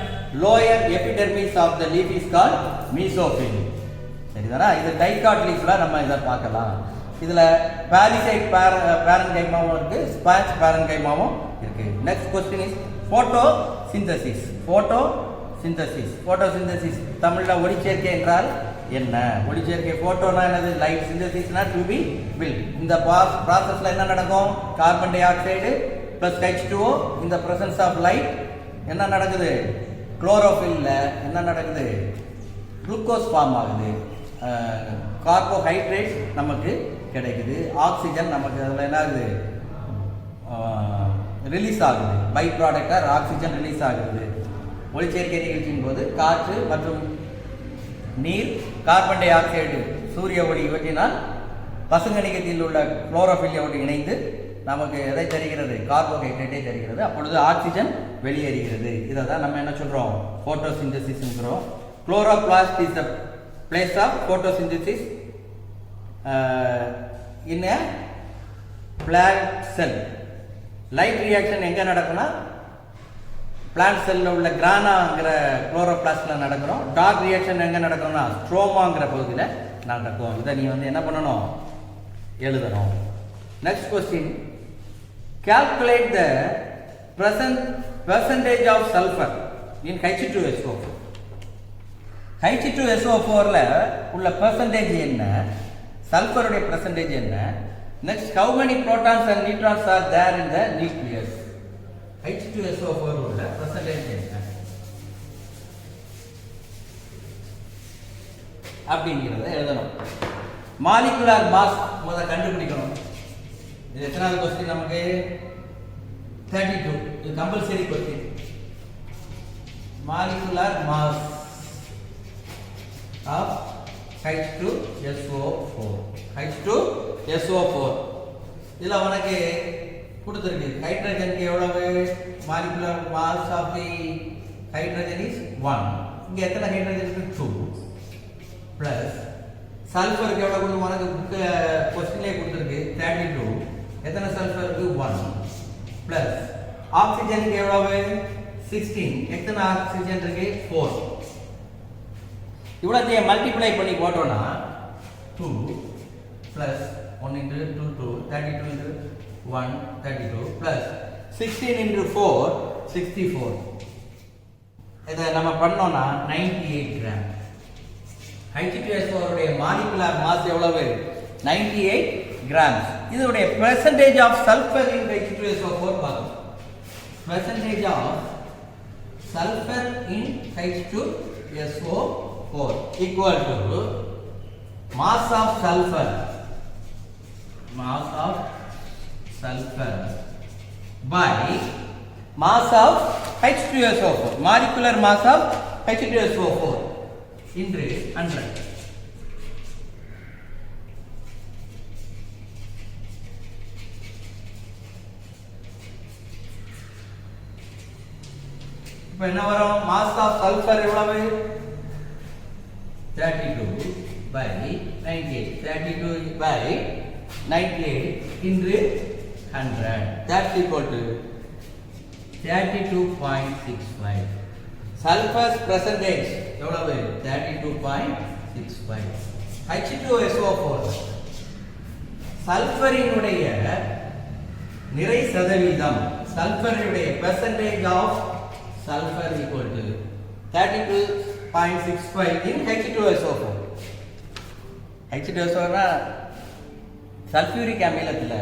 lower epidermis of the leaf is called mesophyll. சரிதானா? இது டைகாட் லீஃப்ல நம்ம இதை பார்க்கலாம். இதுல பாலிசைட் பேரன்கைமாவும் இருக்கு, ஸ்பாஞ்ச் பேரன்கைமாவும் இருக்கு. Next question is photosynthesis. Photosynthesis தமிழ்ல ஒளிச்சேர்க்கை என்றால் என்ன? ஒளிச்சேர்க்கை போட்டோனா என்னது? லைட். சிந்தசிஸ்னா டு பி பில்ட். இந்த ப்ராசஸ்ல என்ன நடக்கும்? Carbon di oxide plus H2O இந்த பிரசன்ஸ் ஆஃப் லைட் என்ன நடக்குது? குளோரோஃபில்ல என்ன நடக்குது? குளுக்கோஸ் ஃபார்ம் ஆகுது, கார்போஹைட்ரேட் நமக்கு கிடைக்குது, ஆக்சிஜன் நமக்கு அதில் என்ன ஆகுது? ரிலீஸ் ஆகுது. பை ப்ராடக்டாக ஆக்சிஜன் ரிலீஸ் ஆகுது. ஒளிச்சேர்க்கை நிகழ்ச்சியின் போது காற்று மற்றும் நீர், கார்பன் டை ஆக்சைடு, சூரிய ஒளி இவற்றினால் பசுங்கணிகத்தில் உள்ள குளோரோஃபில்லோடு இணைந்து நமக்கு எதை தருகிறது? கார்போஹைட்ரேட்டை தருகிறது. அப்பொழுது ஆக்சிஜன் வெளியேறுகிறது. இதை தான் நம்ம என்ன சொல்றோம்? போட்டோசிந்தசிஸ்ங்கிறோம். Chloroplast is the place of photosynthesis in a plant cell. Light reaction எங்க நடக்கும்னா பிளான்ட் செல்ல உள்ள கிரானாங்கிற குளோரோபிளாஸ்ட்ல நடக்கிறோம். டார்க் ரியாக்ஷன் எங்க நடக்கும்னா ஸ்ட்ரோமாங்கிற பகுதியில் நடக்கும். இதை நீ என்ன பண்ணணும்? எழுதணும். Next question, calculate the percentage of sulfur in H2SO4. H2SO4ல உள்ள percentage என்ன? சல்ஃபருடைய percentage என்ன? Next, how many protons and neutrons are there in the nucleus? H2SO4 உள்ள percentage என்ன அப்படிங்கிறத எழுதணும். மாலிகுலர் மாஸ் முத கண்டுபிடிக்கணும். இது எத்தனாவது கொஸ்டின் நமக்கு? 32. இது compulsory question. Molecular mass of H2SO4. H2SO4 இதுல உனக்கு கொடுத்திருக்கு. ஹைட்ரஜனுக்கு எவ்வளவு? Molecular mass of the hydrogen is 1. இங்க எத்தனை ஹைட்ரஜன் இருக்கு? 2 பிளஸ் சல்ஃபருக்கு எவ்வளவு கொடுத்து உனக்கு கொஸ்டின்லேயே கொடுத்துருக்கு 32. எத்தனை சல்ஃபர் இருக்கு? 1 பிளஸ் ஆக்சிஜனுக்கு எவ்வளவு? 16. எத்தனை ஆக்சிஜன் இருக்கு? 4. இவ்வளோத்தையே மல்டிப்ளை பண்ணி போட்டோம்னா 2 plus 1 into 2 2 32 into 1 32 plus 16 into 4 64. இதை நம்ம பண்ணோம்னா 98 கிராம். H2SO உடைய மாலிகுலர் மாஸ் எவ்வளவு? 98 கிராம்ஸ். இதோடைய percentage of sulfur in H2SO4 பார்க்கணும். percentage of sulfur in H2SO4 equal to mass of sulfur by mass of H2SO4, molecular mass of H2SO4 into 100. இப்போ என்ன வரும்? mass of sulfur எவ்வளவு? 32 by 98. 32 by 98 into 100. That's equal to 32.65. Sulfur's percentage எவ்வளவு? 32.65. H2SO4 சல்ஃபரினுடைய நிறை சதவீதம், சல்ஃபரினுடைய percentage of sulfur equal to 32.65 in H2SO4. H2SO4 sulphuric அமிலத்தில்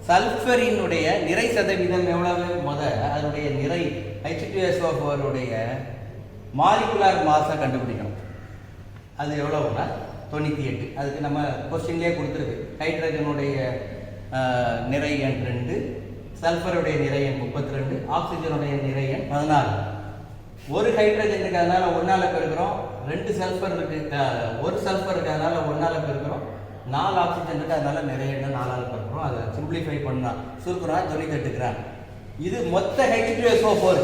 சல்ஃபரினுடைய நிறை சதவீதம் எவ்வளவு? அதனுடைய நிறை H2SO4 உடைய மாலிகுலர் மாஸை கண்டுபிடிக்கணும். அது எவ்வளவுனா 98. அதுக்கு நம்ம கொஸ்டின்லேயே கொடுத்துருக்கு. ஹைட்ரஜனுடைய நிறை எண் 2, சல்ஃபருடைய நிறை எண் 32, ஆக்சிஜனுடைய நிறை எண் 14. ஒரு ஹைட்ரஜன் இருக்கிறதுனால 1ஆல பெருக்கிறோம், 2 சல்ஃபர் இருக்கு, 1 சல்ஃபர் இருக்கிறதுனால 1ஆல பெருக்கிறோம், 4 ஆக்சிஜன் இருக்கு, அதனால நிறைய எண்ணெய் 4ஆல பெருக்கிறோம். அதை சிம்பிளிஃபை பண்ணா சுருக்குறோம் 98 கிராம். இது மொத்த H2SO4.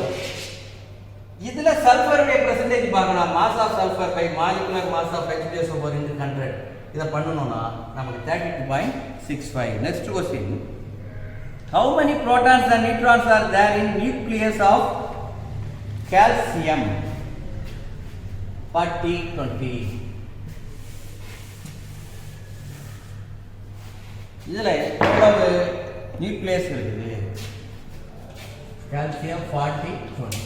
இதுல சல்ஃபருடைய பெர்சன்டேஜ் பார்க்கணும். Mass of sulphur by molecular mass of H2SO4 into 100. இதை பண்ணணும்னா நமக்கு 32.65. Next question. How many protons and neutrons are there in nucleus of calcium? 40, 20. இதுல எவ்வளவு நியூக்ளியஸ் இருக்குது? கால்சியம் 40, 20.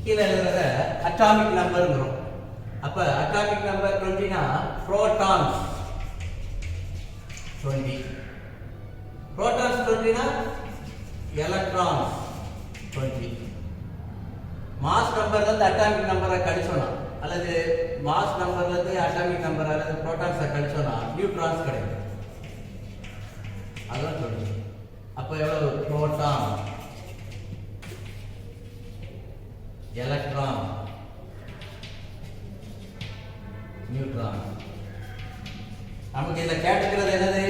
கீழே எழுதுறத அட்டாமிக் நம்பர் வரும். அப்ப அட்டாமிக் நம்பர் 20னா புரோட்டான்ஸ் 20. புரோட்டான்ஸ் 20னா எலக்ட்ரான்ஸ் 20. மாஸ் நம்பர்ல இருந்து அட்டாமிக் நம்பரை கழிச்சோம்னா, அல்லது மாஸ் நம்பர்ல இருந்து அட்டாமிக் நம்பர் அல்லது புரோட்டான்ஸை கழிச்சோம்னா நியூட்ரான்ஸ் கிடைக்கும். அதான் 20. அப்ப எவ்வளவு? Proton, electron, neutron. நமக்கு இதில் கேட்டுக்கிறது என்னது?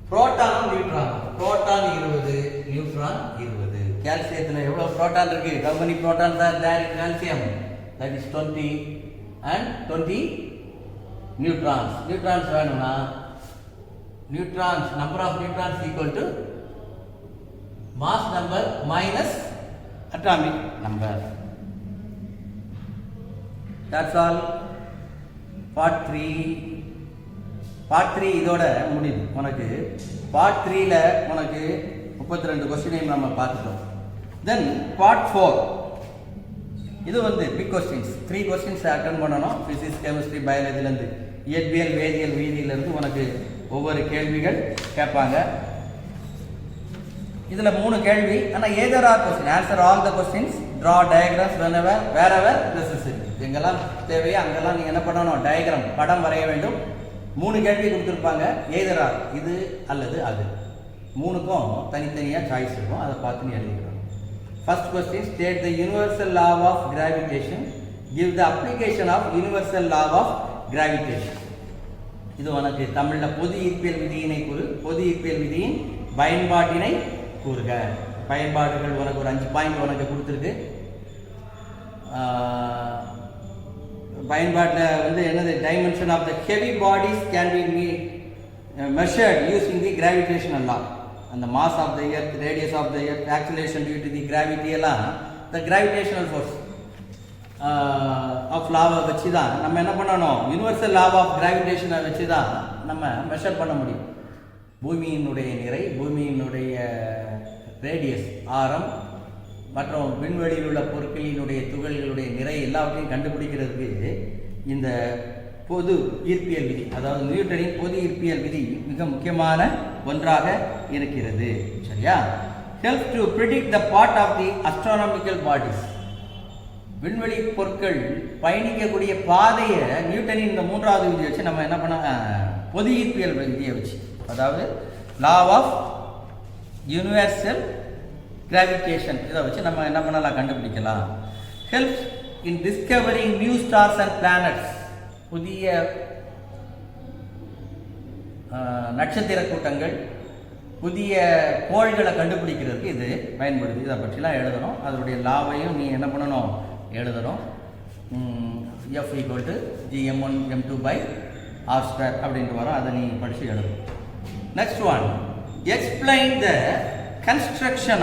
புரோட்டானும் நியூட்ரான். Proton 20, neutron 20. கால்சியத்தில் எவ்வளவு புரோட்டான் இருக்கு? how many protons are there in calcium? that is 20 and 20 neutrons. Neutrons வேணும்னா neutrons, number of neutrons equal to mass number minus atomic number. That's all. part 3 இதோட முடிவு. உனக்கு part 3ல உனக்கு 32 क्वेश्चனையும் நம்ம பார்த்துட்டோம். தென் part 4 இது வந்து பிக் क्वेश्चंस. 3 क्वेश्चंस அட்டெண்ட் பண்ணணும். பிசிக்ஸ், கெமிஸ்ட்ரி, பயாலஜில இருந்து, இயற்பியல், வேதியியல், வீதியில இருந்து உனக்கு ஒவ்வொரு கேள்விகள் கேட்பாங்க. இதுல 3 கேள்வி. ஆனா either or question, answer all the questions, draw diagrams wherever necessary. எங்கெல்லாம் தேவையோ அங்கெல்லாம் நீங்க என்ன பண்ணணும்? டயக்ராம், படம் வரைய வேண்டும். 3 கேள்வி கொடுத்துருப்பாங்க. either or, இது அல்லது அது. 3க்கும் தனித்தனியா சாய்ஸ் இருக்கும். அதை பார்த்து நீ எழுதிக்கணும். First question, state the universal law of gravitation. Give the application of universal law of gravitation. இது உனக்கு தமிழ்ல பொது ஈர்ப்பியல் விதியினை கூறு. பொது ஈர்ப்பியல் விதியின் பயன்பாட்டினை கூறுக. பயன்பாடுகள் உனக்கு ஒரு 5 பாயிண்ட் உனக்கு கொடுத்துருக்கு. பயன்பாட்டில் வந்து என்னது? Dimension of the heavy bodies can be measured using the gravitational law. And the mass of the earth, radius of the earth, acceleration due to the gravity எல்லாம் the gravitational force of லாவை வச்சு தான் நம்ம என்ன பண்ணணும்? யூனிவர்சல் லா ஆஃப் கிராவிடேஷனை வச்சு தான் நம்ம மெஷர் பண்ண முடியும். பூமியினுடைய நிறை, பூமியினுடைய ரேடியஸ், ஆரம், மற்றும் விண்வெளியில் உள்ள பொருட்களினுடைய துகள்களுடைய நிறை எல்லாவற்றையும் கண்டுபிடிக்கிறதுக்கு இந்த பொது ஈர்ப்பியல் விதி, அதாவது நியூட்டனின் பொது ஈர்ப்பியல் விதி மிக முக்கியமான ஒன்றாக இருக்கிறது. சரியா? helps to predict the path of the astronomical bodies. விண்வெளி பொருட்கள் பயணிக்கக்கூடிய பாதையை நியூட்டனின் இந்த மூன்றாவது விதியை வச்சு நம்ம என்ன பண்ண பொது ஈர்ப்பியல் விதியை வச்சு, அதாவது லா ஆஃப் யூனிவர்சல் கிராவிடேஷன், இதை வச்சு நம்ம என்ன பண்ணலாம் கண்டுபிடிக்கலாம். Helps in discovering new stars and planets, புதிய நட்சத்திர கூட்டங்கள், புதிய கோள்களை கண்டுபிடிக்கிறதுக்கு இது பயன்படுது. இதை பற்றிலாம் எழுதணும். அதனுடைய லாவையும் நீ என்ன பண்ணணும் எழுதணும். F = gm1 m2 by r² அப்படின்ட்டு வரும். அதை நீ படித்து எழுதணும். Next one, explain the construction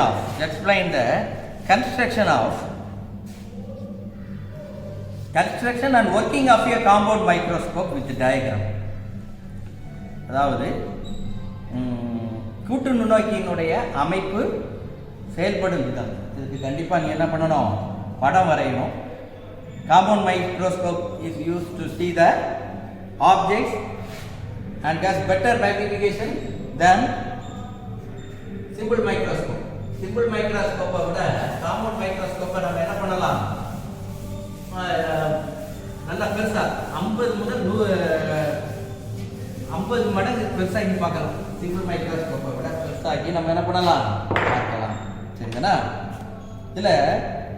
and working of a compound microscope with diagram. அதாவது கூட்டு நுண்ணோக்கியினுடைய அமைப்பு செயல்படும் விதம், இதுக்கு கண்டிப்பாக நீ என்ன பண்ணணும், படம் வரையணும். Compound microscope is use to see the objects and has better magnification than simple microscope. Simple மைக்ரோஸ்கோப்பை விட காம்பவுண்ட் மைக்ரோஸ்கோப்பை நம்ம என்ன பண்ணலாம், நல்லா பெருசாக 50 மடங்கு பெருசாகி பார்க்கலாம். சிம்பிள் மைக்ரோஸ்கோப்பை விட பெருசாகி நம்ம என்ன பண்ணலாம் பார்க்கலாம். சரிங்களா? இதில்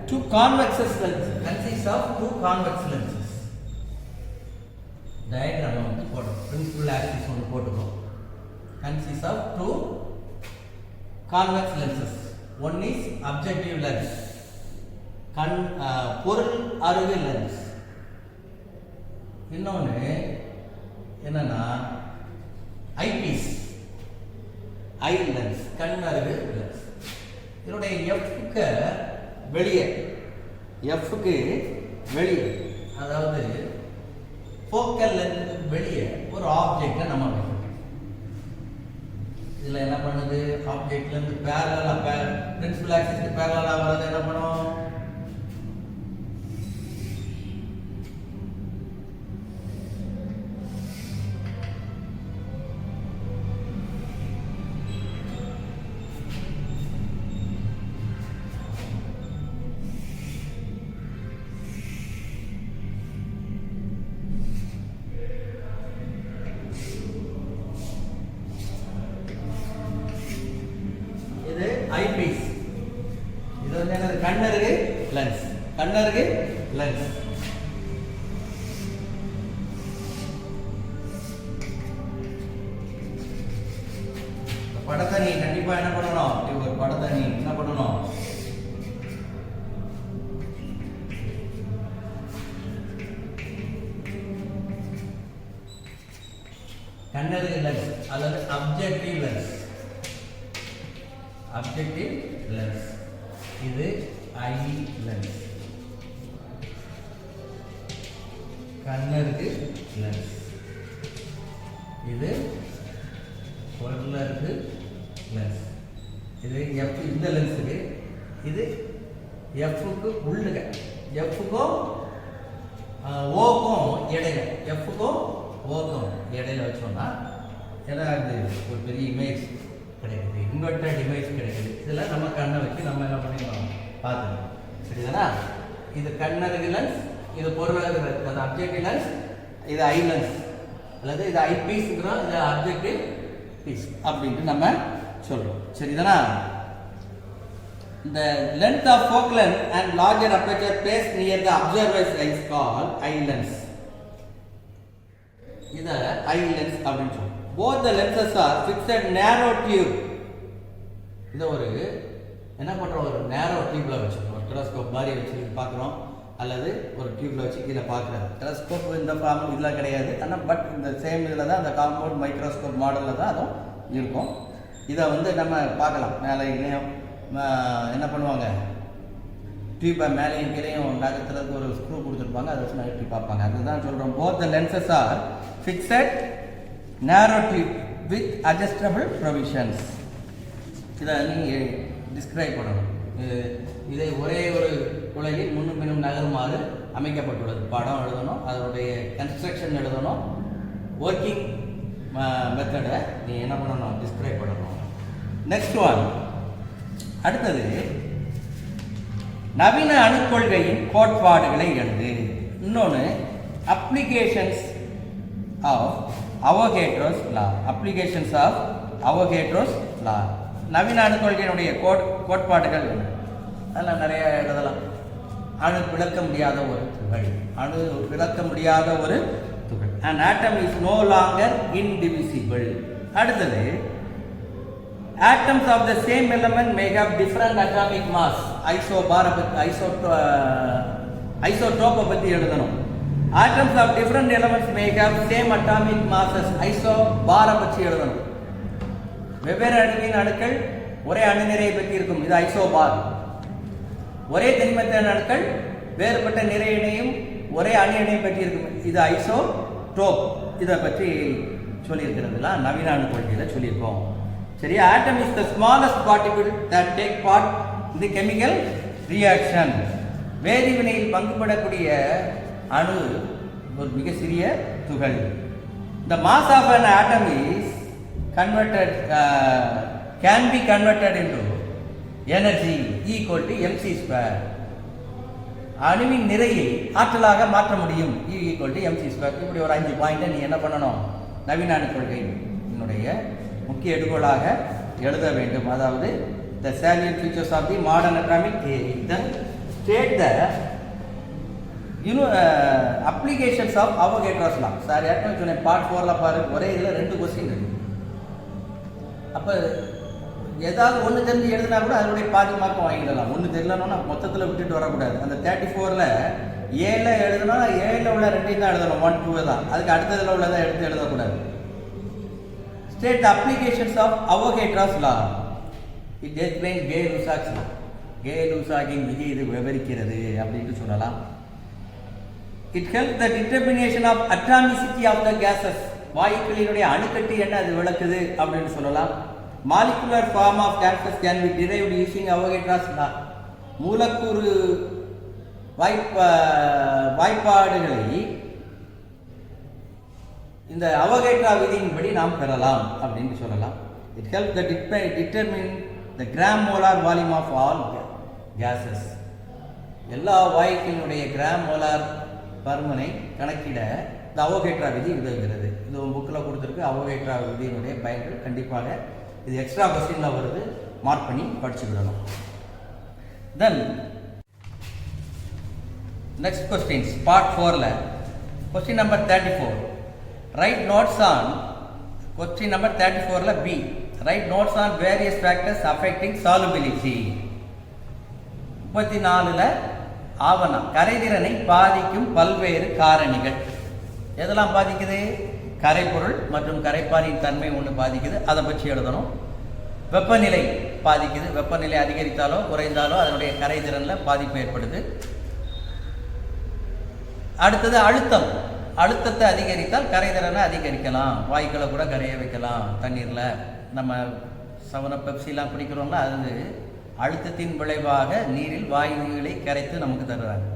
2 convex lenses consists of 2 convex lenses. Diagram வந்து போடுறோம். பிரின்சிபல் ஆக்சிஸ் ஒன்று போட்டுக்கோம். consists of 2 convex lenses. One is objective lens, பொருள் அருகு லென்ஸ். இன்னொன்று என்னன்னா ஐபீஸ், ஐ லென்ஸ், கண் அருகு லென்ஸ். இதனுடைய எஃப்க்கு வெளியே, அதாவது ஃபோக்கல் லென்ஸுக்கு வெளியே ஒரு ஆப்ஜெக்டை நம்ம வைக்கணும். இதில் என்ன பண்ணுது, ஆப்ஜெக்ட்லேருந்து பிரின்சிபல் ஆக்சிஸ்க்கு பேரலாக வர்றது என்ன பண்ணும், ஐபீஸ். இது வந்து என்னது, கண்ணருகு லென்ஸ். படத்தை நீ கண்டிப்பா என்ன பண்ணணும், ஒரு படத்தை நீ என்ன பண்ணணும், கண்ணருகு லென்ஸ் அல்லது அப்ஜெக்டிவ் லென்ஸ். இது ஐ லென்ஸ், கண்ணருகு லென்ஸ். இது பொருளருகு லென்ஸ். இது எஃப், இந்த லென்ஸுக்கு இது எஃப்க்கு உள்ளுக, எஃப்க்கும் ஓக்கும் இடையில, எஃப்க்கும் ஓக்கும் இடையில வச்சோம்னா ஏன்னா இது ஒரு பெரிய இமேஜ் கிடைக்குது, இன்வெர்டட் இமேஜ் கிடைக்குது. இதில் நம்ம கண்ணை வச்சு நம்ம என்ன பண்ணிக்கலாம் பார்த்துக்கலாம். சரிதானா? இது கண்ணருகு லென்ஸ், இது பொருளருகு லென்ஸ், அது அப்ஜெக்டிவ் லென்ஸ், இது ஐ லென்ஸ் அல்லது இது ஐ பீஸ்ங்கிறோம், இது அப்ஜெக்டிவ் பீஸ் அப்படின்ட்டு நம்ம சொல்கிறோம். சரிதானா? The length of focal length and larger aperture placed near the observer's eye is called eye lens. இதை ஐ லென்ஸ் அப்படின்னு சொல்லுவோம். Both the lenses are fixed narrow tube. இதை ஒரு என்ன பண்ணுறோம், ஒரு நேரோ டியூப்ல வச்சுருக்கோம். ஒரு டெலஸ்கோப் மாதிரி வச்சு பார்க்குறோம் அல்லது ஒரு டியூப்ல வச்சு கீழே பார்க்குறது. டெலஸ்கோப் இந்த ஃபார்ம் இதில் கிடையாது, ஆனால் பட் இந்த சேம் இதில் தான் அந்த காம்பவுண்ட் மைக்ரோஸ்கோப் மாடலில் தான் அதுவும் இருக்கும். இதை வந்து நம்ம பார்க்கலாம். மேலே இங்கேயும் என்ன பண்ணுவாங்க, டியூப்பை மேலேயும் கீழேயும் நகர்த்துறதுக்கு ஒரு ஸ்க்ரூ கொடுத்துருப்பாங்க, அதை வச்சு நகர்த்தி பார்ப்பாங்க. அதுதான் சொல்கிறோம். Both the lenses are fixed narrow tube with adjustable provisions. இதை நீங்கள் டிஸ்கிரைப் பண்ணணும். இதை ஒரே ஒரு உலகில் முன்னும் பின்னும் நகருமாறு அமைக்கப்பட்டுள்ளது. படம் எழுதணும், அதனுடைய கன்ஸ்ட்ரக்ஷன் எழுதணும், ஒர்க்கிங் மெத்தடை நீ என்ன பண்ணணும், டிஸ்கிரைப் பண்ணணும். நெக்ஸ்ட் ஒன், அடுத்தது நவீன அணுக்கொள்கையின் கோட்பாடுகளை எழுது. இன்னொன்று applications of Avogadro's law. Applications of Avogadro's law. நவீன அணுக்கொள்கையினுடைய கோட்பாடுகள் அதெல்லாம் நிறைய எழுதலாம். அணு விளக்க முடியாத ஒரு துகள். அணு விளக்க முடியாத ஒரு துகள். An atom is no longer indivisible. அடுத்தது atoms of the same element may have different atomic mass. ஐசோடோப்பை பற்றி எழுதணும். Atoms of different elements may have same atomic masses. ஐசோபாரை பற்றி எழுதணும். வெவ்வேறு அணுவின் அணுக்கள் ஒரே அணு நிறையை பற்றி இருக்கும். இது ஐசோபார். ஒரே தனிமத்தின் அணுக்கள் வேறுபட்ட நிறையினையும் ஒரே அணு இணையும் பற்றி இருக்கும். இது ஐசோடோப். இதை பற்றி சொல்லியிருக்கிறதுலாம் நவீன அணுக்கொள்கையில் சொல்லியிருக்கோம். சரி, atom is the smallest particle that take part in the chemical reaction. வேதிவினையில் பங்குபடக்கூடிய அணு ஒரு மிக சிறிய துகள். The mass of an atom is converted can be converted into energy equal to mc square. அணுவின் நிறையை ஆற்றலாக மாற்ற முடியும். E equal to mc square. இப்படி ஒரு 5 பாயிண்ட் நீ என்ன பண்ணணும்? நவீன அணுக்கொள்கை என்னுடைய முக்கிய எடுகோளாக எழுத வேண்டும். அதாவது the salient features of the modern atomic theory. Then state the applications of Avogadro's law. Sir ஏற்கனவே சொன்னேன் பார்ட் 4ல பாரு, ஒரே இதில் 2 கொஸ்டின் இருக்கு. அப்போ ஏதாவது ஒன்று தெரிஞ்சு எழுதினா கூட அதனுடைய பாதி மார்க்கம் வாங்கிடலாம். ஒன்று தெரியலன்னா மொத்தத்தில் விட்டுட்டு வரக்கூடாது. அந்த 34ல் 7 எழுதுனா 7ல் உள்ள 2 தான் எழுதணும். 1 2 தான். அதுக்கு அடுத்ததில் உள்ளதை எடுத்து எழுதக்கூடாது. State applications of Avogadro's law. It explains Gay Lussac's law. கே-லூசாக்கின் விதி இது விவரிக்கிறது அப்படின்ட்டு சொல்லலாம். It help the determination of atomicity of the gases. வாயுக்களினுடைய அணுக்கட்டு என்ன அது விளக்குது அப்படின்னு சொல்லலாம். Molecular form of gases can be derived using Avogadro's law. மூலக்கூறு வாய்ப்பாடுகளை இந்த அவகேட்ரா விதியின்படி நாம் பெறலாம் அப்படின்னு சொல்லலாம். It help the determine the gram molar volume of all gases. எல்லா வாயுக்களினுடைய கிராம் மோலார் பருமனை கணக்கிட இந்த அவகேட்ரா விதி உதவுகிறது. இது ஒரு புக்கில் கொடுத்துருக்கு. அவகேட்ரா விதியினுடைய பயன்கள் கண்டிப்பாக இது எக்ஸ்ட்ரா கொஸ்டினில் வருது. மார்க் பண்ணி படிச்சுக்கிடணும். தென் நெக்ஸ்ட் கொஸ்டின்ஸ் பார்ட் 4ல் question number 34. Write notes on question number 34ல் B. Write notes on various factors affecting solubility. 34ல் ஆவணம் கரைதிறனை பாதிக்கும் பல்வேறு காரணிகள். எதெல்லாம் பாதிக்குது? கரைப்பொருள் மற்றும் கரைப்பானின் தன்மை ஒன்று பாதிக்குது, அதை பற்றி எழுதணும். வெப்பநிலை பாதிக்குது. வெப்பநிலை அதிகரித்தாலோ குறைந்தாலோ அதனுடைய கரைதிறனில் பாதிப்பு ஏற்படுது. அடுத்தது அழுத்தம். அழுத்தத்தை அதிகரித்தால் கரைதிறனை அதிகரிக்கலாம். வாய்க்களை கூட கரைய வைக்கலாம். தண்ணீரில் நம்ம 7 பெப்சிலாம் குடிக்கிறோம்ல, அது அழுத்தத்தின் விளைவாக நீரில் வாயுகளை கரைத்து நமக்கு தருவாங்க.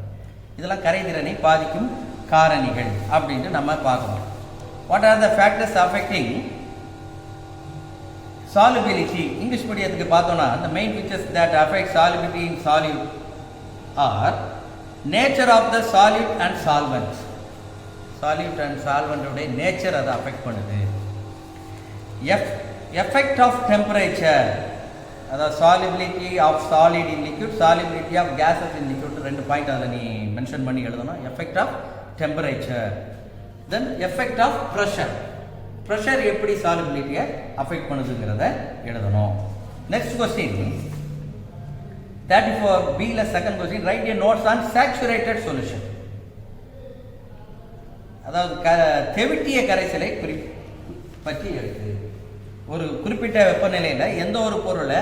இதெல்லாம் கரைதிறனை பாதிக்கும் காரணிகள் அப்படின்ட்டு நம்ம பார்க்கணும். What are the factors affecting solubility? English மீடியத்துக்கு பார்த்தோம்னா the main features that affect solubility in solute are nature of the solute and solvent. Solute and solvent உடைய nature அதை affect பண்ணுது. Effect of temperature. அதாவது solubility of solid in liquid, solubility of gases in liquid. 2 point அதில் நீ மென்ஷன் பண்ணி எழுதணும். Effect of temperature. Then effect of pressure. Pressure எப்படி solubility அஃபெக்ட் பண்ணுதுங்கிறத எழுதணும். Next question 34B second question. Right a notes on saturated solution. அதாவது தெவிட்டிய கரைசலை பற்றி எழுது. ஒரு குறிப்பிட்ட வெப்பநிலையில் எந்த ஒரு பொருளை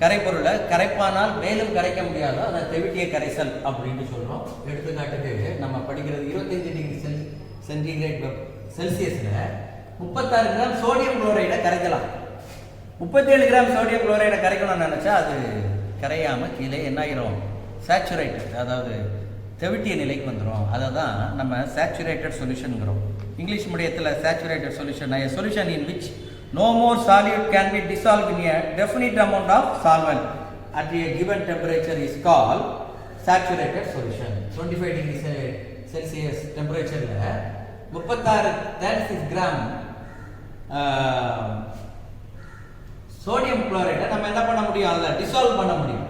கரைப்பொருளை கரைப்பானால் மேலும் கரைக்க முடியாதோ அதை தெவிட்டிய கரைசல் அப்படின்னு சொல்கிறோம். எடுத்துக்காட்டுக்கு நம்ம படிக்கிறது 25 டிகிரி சென்டிகிரேட் செல்சியஸில் 36 கிராம் சோடியம் குளோரைடை கரைக்கலாம். 37 கிராம் சோடியம் குளோரைடை கரைக்கணும்னு நினச்சா அது கரையாமல் கீழே என்ன ஆகிரும்? சேச்சுரேட்டட், அதாவது தெவிட்டிய நிலைக்கு வந்துடும். அதை தான் நம்ம சேச்சுரேட்டட் சொல்யூஷனுங்கிறோம். இங்கிலீஷ் மீடியத்தில் saturated solution solution in which No more solute can be dissolved in a definite amount of solvent at a given temperature is called saturated solution. 25 degrees Celsius temperature la 36 gram sodium chloride நம்ம என்ன பண்ண முடியும், அதில் டிசால்வ் பண்ண முடியும்.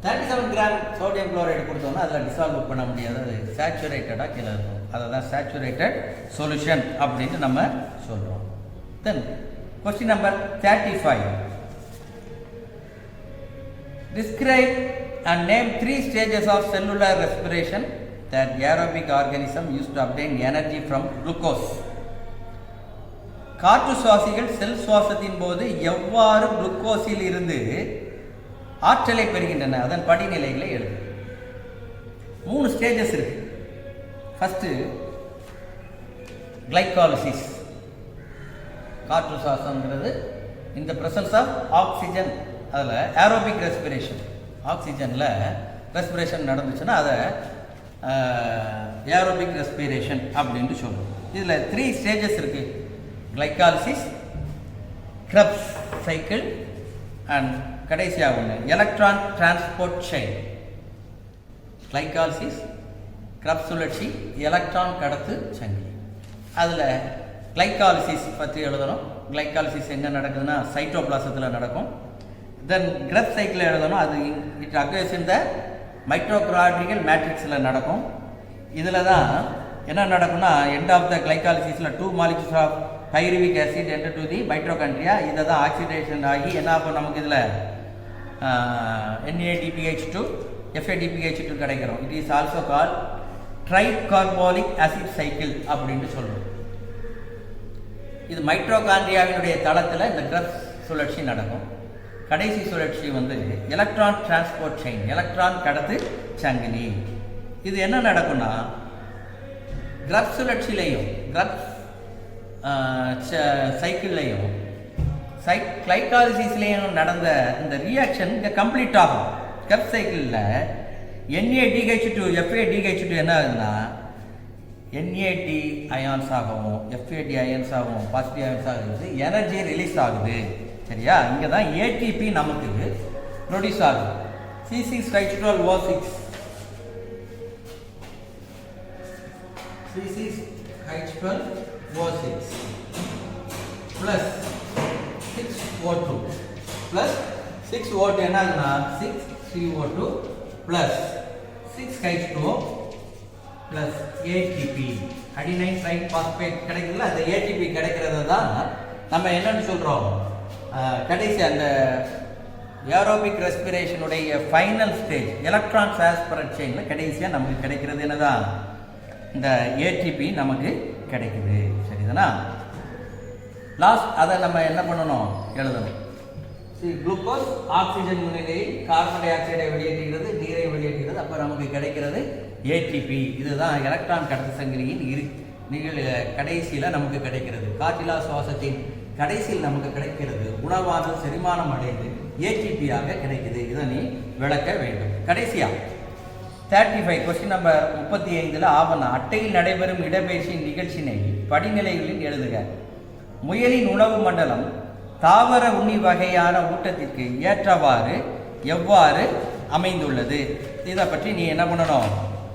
37 கிராம் சோடியம் குளோரைடு கொடுத்தோம்னா அதில் டிசால்வ் பண்ண முடியாது, அது சேச்சுரேட்டடாக கீழே இருக்கும். அதை தான் சேச்சுரேட்டட் சொல்யூஷன் அப்படின்ட்டு நம்ம சொல்கிறோம். Then question number 35. Describe and name 3 stages of cellular respiration that aerobic organism used to obtain energy from glucose. காற்று சுவாசிகள் செல் சுவாசத்தின் போது எவ்வாறு குளுக்கோஸில் இருந்து ஆற்றலை பெறுகின்றன, அதன் படிநிலைகளை எழுது. 3 ஸ்டேஜஸ் இருக்கு. First glycolysis. காற்று சுவாசம்ங்கிறது இந்த பிரசன்ஸ் ஆஃப் ஆக்சிஜன், அதில் ஏரோபிக் ரெஸ்பிரேஷன், ஆக்சிஜனில் ரெஸ்பிரேஷன் நடந்துச்சுன்னா அதை ஏரோபிக் ரெஸ்பிரேஷன் அப்படின்ட்டு சொல்லுவோம். இதில் 3 ஸ்டேஜஸ் இருக்குது. கிளைகாலிசிஸ், கிரப்ஸ் சைக்கிள் அண்ட் கடைசியாக ஒன்று electron transport chain. Glycolysis, grubs சுழற்சி, எலக்ட்ரான் கடத்து சங்கிலி. அதில் கிளைகாலிசிஸ் பற்றி எழுதணும். கிளைகாலிசிஸ் எங்கே நடக்குதுன்னா சைட்டோபிளாசத்தில் நடக்கும். தென் கிரப் சைக்கிள் எழுதணும். அது it occurs in the mitochondrial மேட்ரிக்ஸில் நடக்கும். இதில் தான் என்ன நடக்கும்னா எண்ட் ஆஃப் த கிளைகாலிசிஸில் 2 molecules of pyruvic acid enter to the mitochondria. இதை தான் ஆக்சிடேஷன் ஆகி என்ன ஆகும், நமக்கு இதில் NADPH2 FADPH2 கிடைக்கிறோம். It is also call tricarboxylic acid cycle அப்படின்னு சொல்கிறோம். இது மைட்டோகாண்ட்ரியாவினுடைய தளத்தில் இந்த கிரப் சுழற்சி நடக்கும். கடைசி சுழற்சி வந்து எலக்ட்ரான் டிரான்ஸ்போர்ட் செயின், எலக்ட்ரான் கடத்து சங்கிலி. இது என்ன நடக்கும்னா கிரப் சுழற்சியிலையும் கிரப் சைக்கிள்லையும் கிளைகாலிசிஸ்லேயும் நடந்த இந்த ரியாக்ஷன் இங்கே கம்ப்ளீட் ஆகும். கிரப் சைக்கிளில் NADH2 FADH2 என்ன ஆகுதுன்னா NAD அயான்ஸ் ஆகவும் FAD அயான்ஸ் ஆகும், பாசிட்டிவ் அயான்ஸ் ஆகுது, எனர்ஜி ரிலீஸ் ஆகுது. சரியா? இங்கே தான் ATP நமக்கு ப்ரொடியூஸ் ஆகுது. C6H12O6 C6H12O6 plus 6O2 plus 6O2 என்ன ஆகுதுன்னா 6CO2 plus 6H2O plus ATP adenine triphosphate கிடைக்குதுல்ல, அந்த ATP கிடைக்கிறது தான் நம்ம என்னன்னு சொல்கிறோம், கடைசி அந்த ஏரோபிக் ரெஸ்பிரேஷனுடைய ஃபைனல் ஸ்டேஜ் எலக்ட்ரான் டிரான்ஸ்போர்ட் செயினில் கடைசியாக நமக்கு கிடைக்கிறது என்னதான், இந்த ATP நமக்கு கிடைக்குது. சரிதானா? லாஸ்ட் அதை நம்ம என்ன பண்ணணும், எழுதணும். குளுக்கோஸ் ஆக்சிஜன் முன்னிலையில் கார்பன் டை ஆக்சைடை வெளியேற்றுகிறது, நீரை வெளியேற்றுகிறது. அப்போ நமக்கு கிடைக்கிறது ATP. இதுதான் எலக்ட்ரான் கடத்து சங்கிலியின் கடைசியில் நமக்கு கிடைக்கிறது. காற்றிலா சுவாசத்தின் கடைசியில் நமக்கு கிடைக்கிறது. உணவானது செரிமானம் அடைந்து ATP-ஆக கிடைக்குது. இதை நீ விளக்க வேண்டும். கடைசியாக 35 கொஸ்டின் நம்பர் 35 ஆவண அட்டையில் நடைபெறும் இடப்பெயர்ச்சியின் நிகழ்ச்சியினை படிநிலைகளில் எழுதுக. முயலின் உணவு மண்டலம் தாவர உண்ணி வகையான ஊட்டத்திற்கு ஏற்றவாறு எவ்வாறு அமைந்துள்ளது, இதை பற்றி நீ என்ன பண்ணணும்,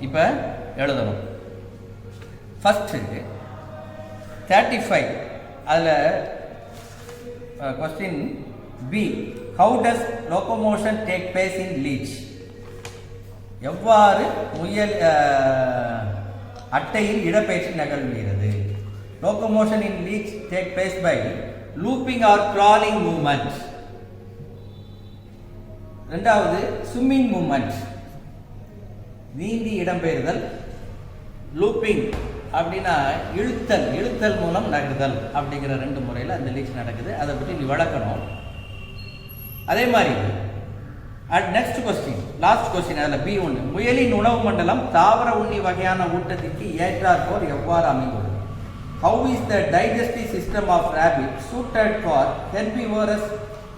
இப்போ எழுதணும். ஃபஸ்ட்டு 35 அதில் question B, how does locomotion take place in leech, எவ்வாறு முயல் அட்டையில் இடப்பெயர்ச்சி நிகழ்கிறது. Locomotion in leech take place by looping or crawling movement. ரெண்டாவது ஸ்விம்மிங் மூவ்மெண்ட், நீந்தி இடம்பெயர்தல். லூப்பிங் அப்படின்னா இழுத்தல் மூலம் நகர்தல் அப்படிங்கிற 2 முறையில் அந்த லீச் நடக்குது. அதை பற்றி நீ வளர்க்கணும். அதே மாதிரி நெக்ஸ்ட் கொஸ்டின், லாஸ்ட் கொஸ்டின், அதில் B1, முயலின் உணவு மண்டலம் தாவர உண்ணி வகையான ஊட்டத்திற்கு ஏற்றாற்போல் எவ்வாறு அமைந்துள்ளது. How is the digestive system of rabbit suited for herbivorous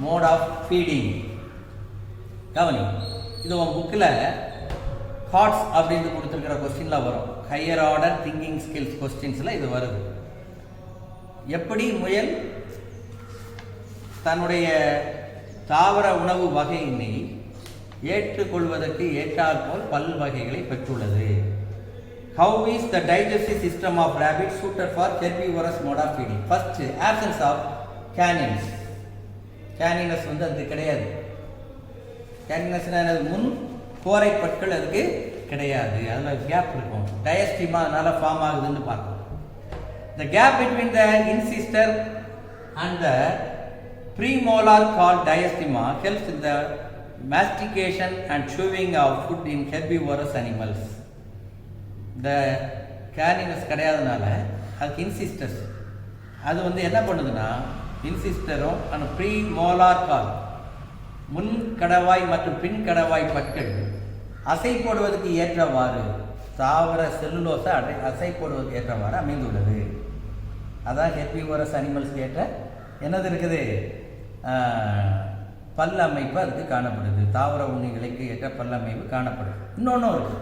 mode of feeding? கவனி, இது உன் புக்கில் ஹார்ட்ஸ் அப்படின்னு கொடுத்துருக்கிற கொஸ்டினில் வரும். ஹையர் ஆர்டர் திங்கிங் ஸ்கில்ஸ் கொஸ்டின்ஸில் இது வருது. எப்படி முயல் தன்னுடைய தாவர உணவு வகையினை ஏற்றுக்கொள்வதற்கு ஏற்றாற்போல் பல்வகைகளை பெற்றுள்ளது. How is the digestive system of rabbit suited for herbivorous mode of feeding? First, absence of canines. Caninus வந்து அது கிடையாது. Caninus முன் கோரை பற்கள் அதுக்கு கிடையாது. அதில் கேப் இருக்கும். டயஸ்டிமா அதனால ஃபார்ம் ஆகுதுன்னு பார்க்கணும். The gap between the incisor and the premolar called diastema helps in the mastication and chewing of food in herbivorous animals. இந்த கேனினஸ் கிடையாதனால அதுக்கு இன்சிஸ்டர்ஸ் அது வந்து என்ன பண்ணுதுன்னா இன்சிஸ்டரும் அந்த ப்ரீ மோலார் கால் முன் கடவாய் மற்றும் பின் கடவாய் பற்கள் அசை போடுவதற்கு ஏற்றவாறு தாவர செல்லுலோஸை அசை போடுவதற்கு ஏற்றவாறு அமைந்துள்ளது. அதான் ஹெர்பிவோரஸ் அனிமல்ஸ்க்கு ஏற்ற என்னது இருக்குது பல் அமைப்பு அதுக்கு காணப்படுது. தாவர உண்ணிகளுக்கு ஏற்ற பல் அமைப்பு காணப்படுது. இன்னொன்றும் இருக்குது.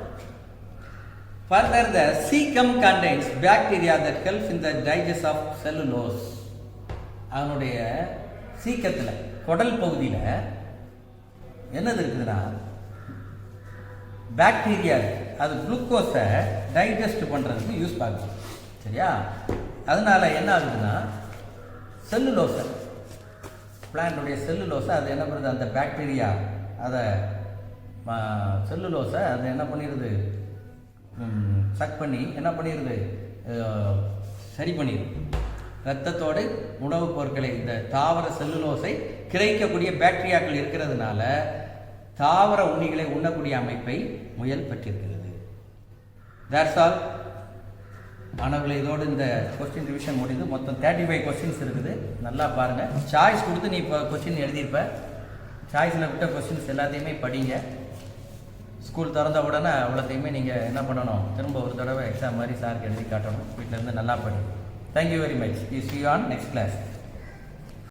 Further, the cecum contains bacteria that helps in the digestion of cellulose. அதனுடைய சீக்கத்தில் குடல் பகுதியில் என்னது இருக்குதுன்னா பாக்டீரியா அது குளுக்கோஸை டைஜஸ்ட் பண்ணுறதுக்கு யூஸ் ஆகுது. சரியா? அதனால என்ன ஆகுதுன்னா செல்லுலோஸை பிளான்ட்டுடைய செல்லுலோஸை அது என்ன பண்ணுறது அந்த பாக்டீரியா அதை செல்லுலோஸை அது என்ன பண்ணிடுது சக் பண்ணி என்ன பண்ணிடுது சரி பண்ணிடுது. இரத்தத்தோடு உணவுப் பொருட்களை இந்த தாவர செல்லுலோஸை கிரைக்கக்கூடிய பாக்டீரியாக்கள் இருக்கிறதுனால தாவர உண்ணிகளை உண்ணக்கூடிய அமைப்பை முயல் பெற்றிருக்கிறது. That's all. மாணவர்களை இதோடு இந்த கொஸ்டின் ரிவிஷன் முடிந்து மொத்தம் 35 கொஸ்டின்ஸ் இருக்குது. நல்லா பாருங்கள். சாய்ஸ் கொடுத்து நீ இப்போ கொஸ்டின் எழுதியிருப்ப. சாய்ஸில் விட்ட கொஸ்டின்ஸ் எல்லாத்தையுமே படிங்க. ஸ்கூல் திறந்த உடனே அவ்வளோத்தையுமே நீங்கள் என்ன பண்ணணும், திரும்ப ஒரு தடவை எக்ஸாம் மாதிரி சாருக்கு எழுதி காட்டணும். வீட்டிலேருந்து நல்லா படி. Thank you very much. You see you on next class.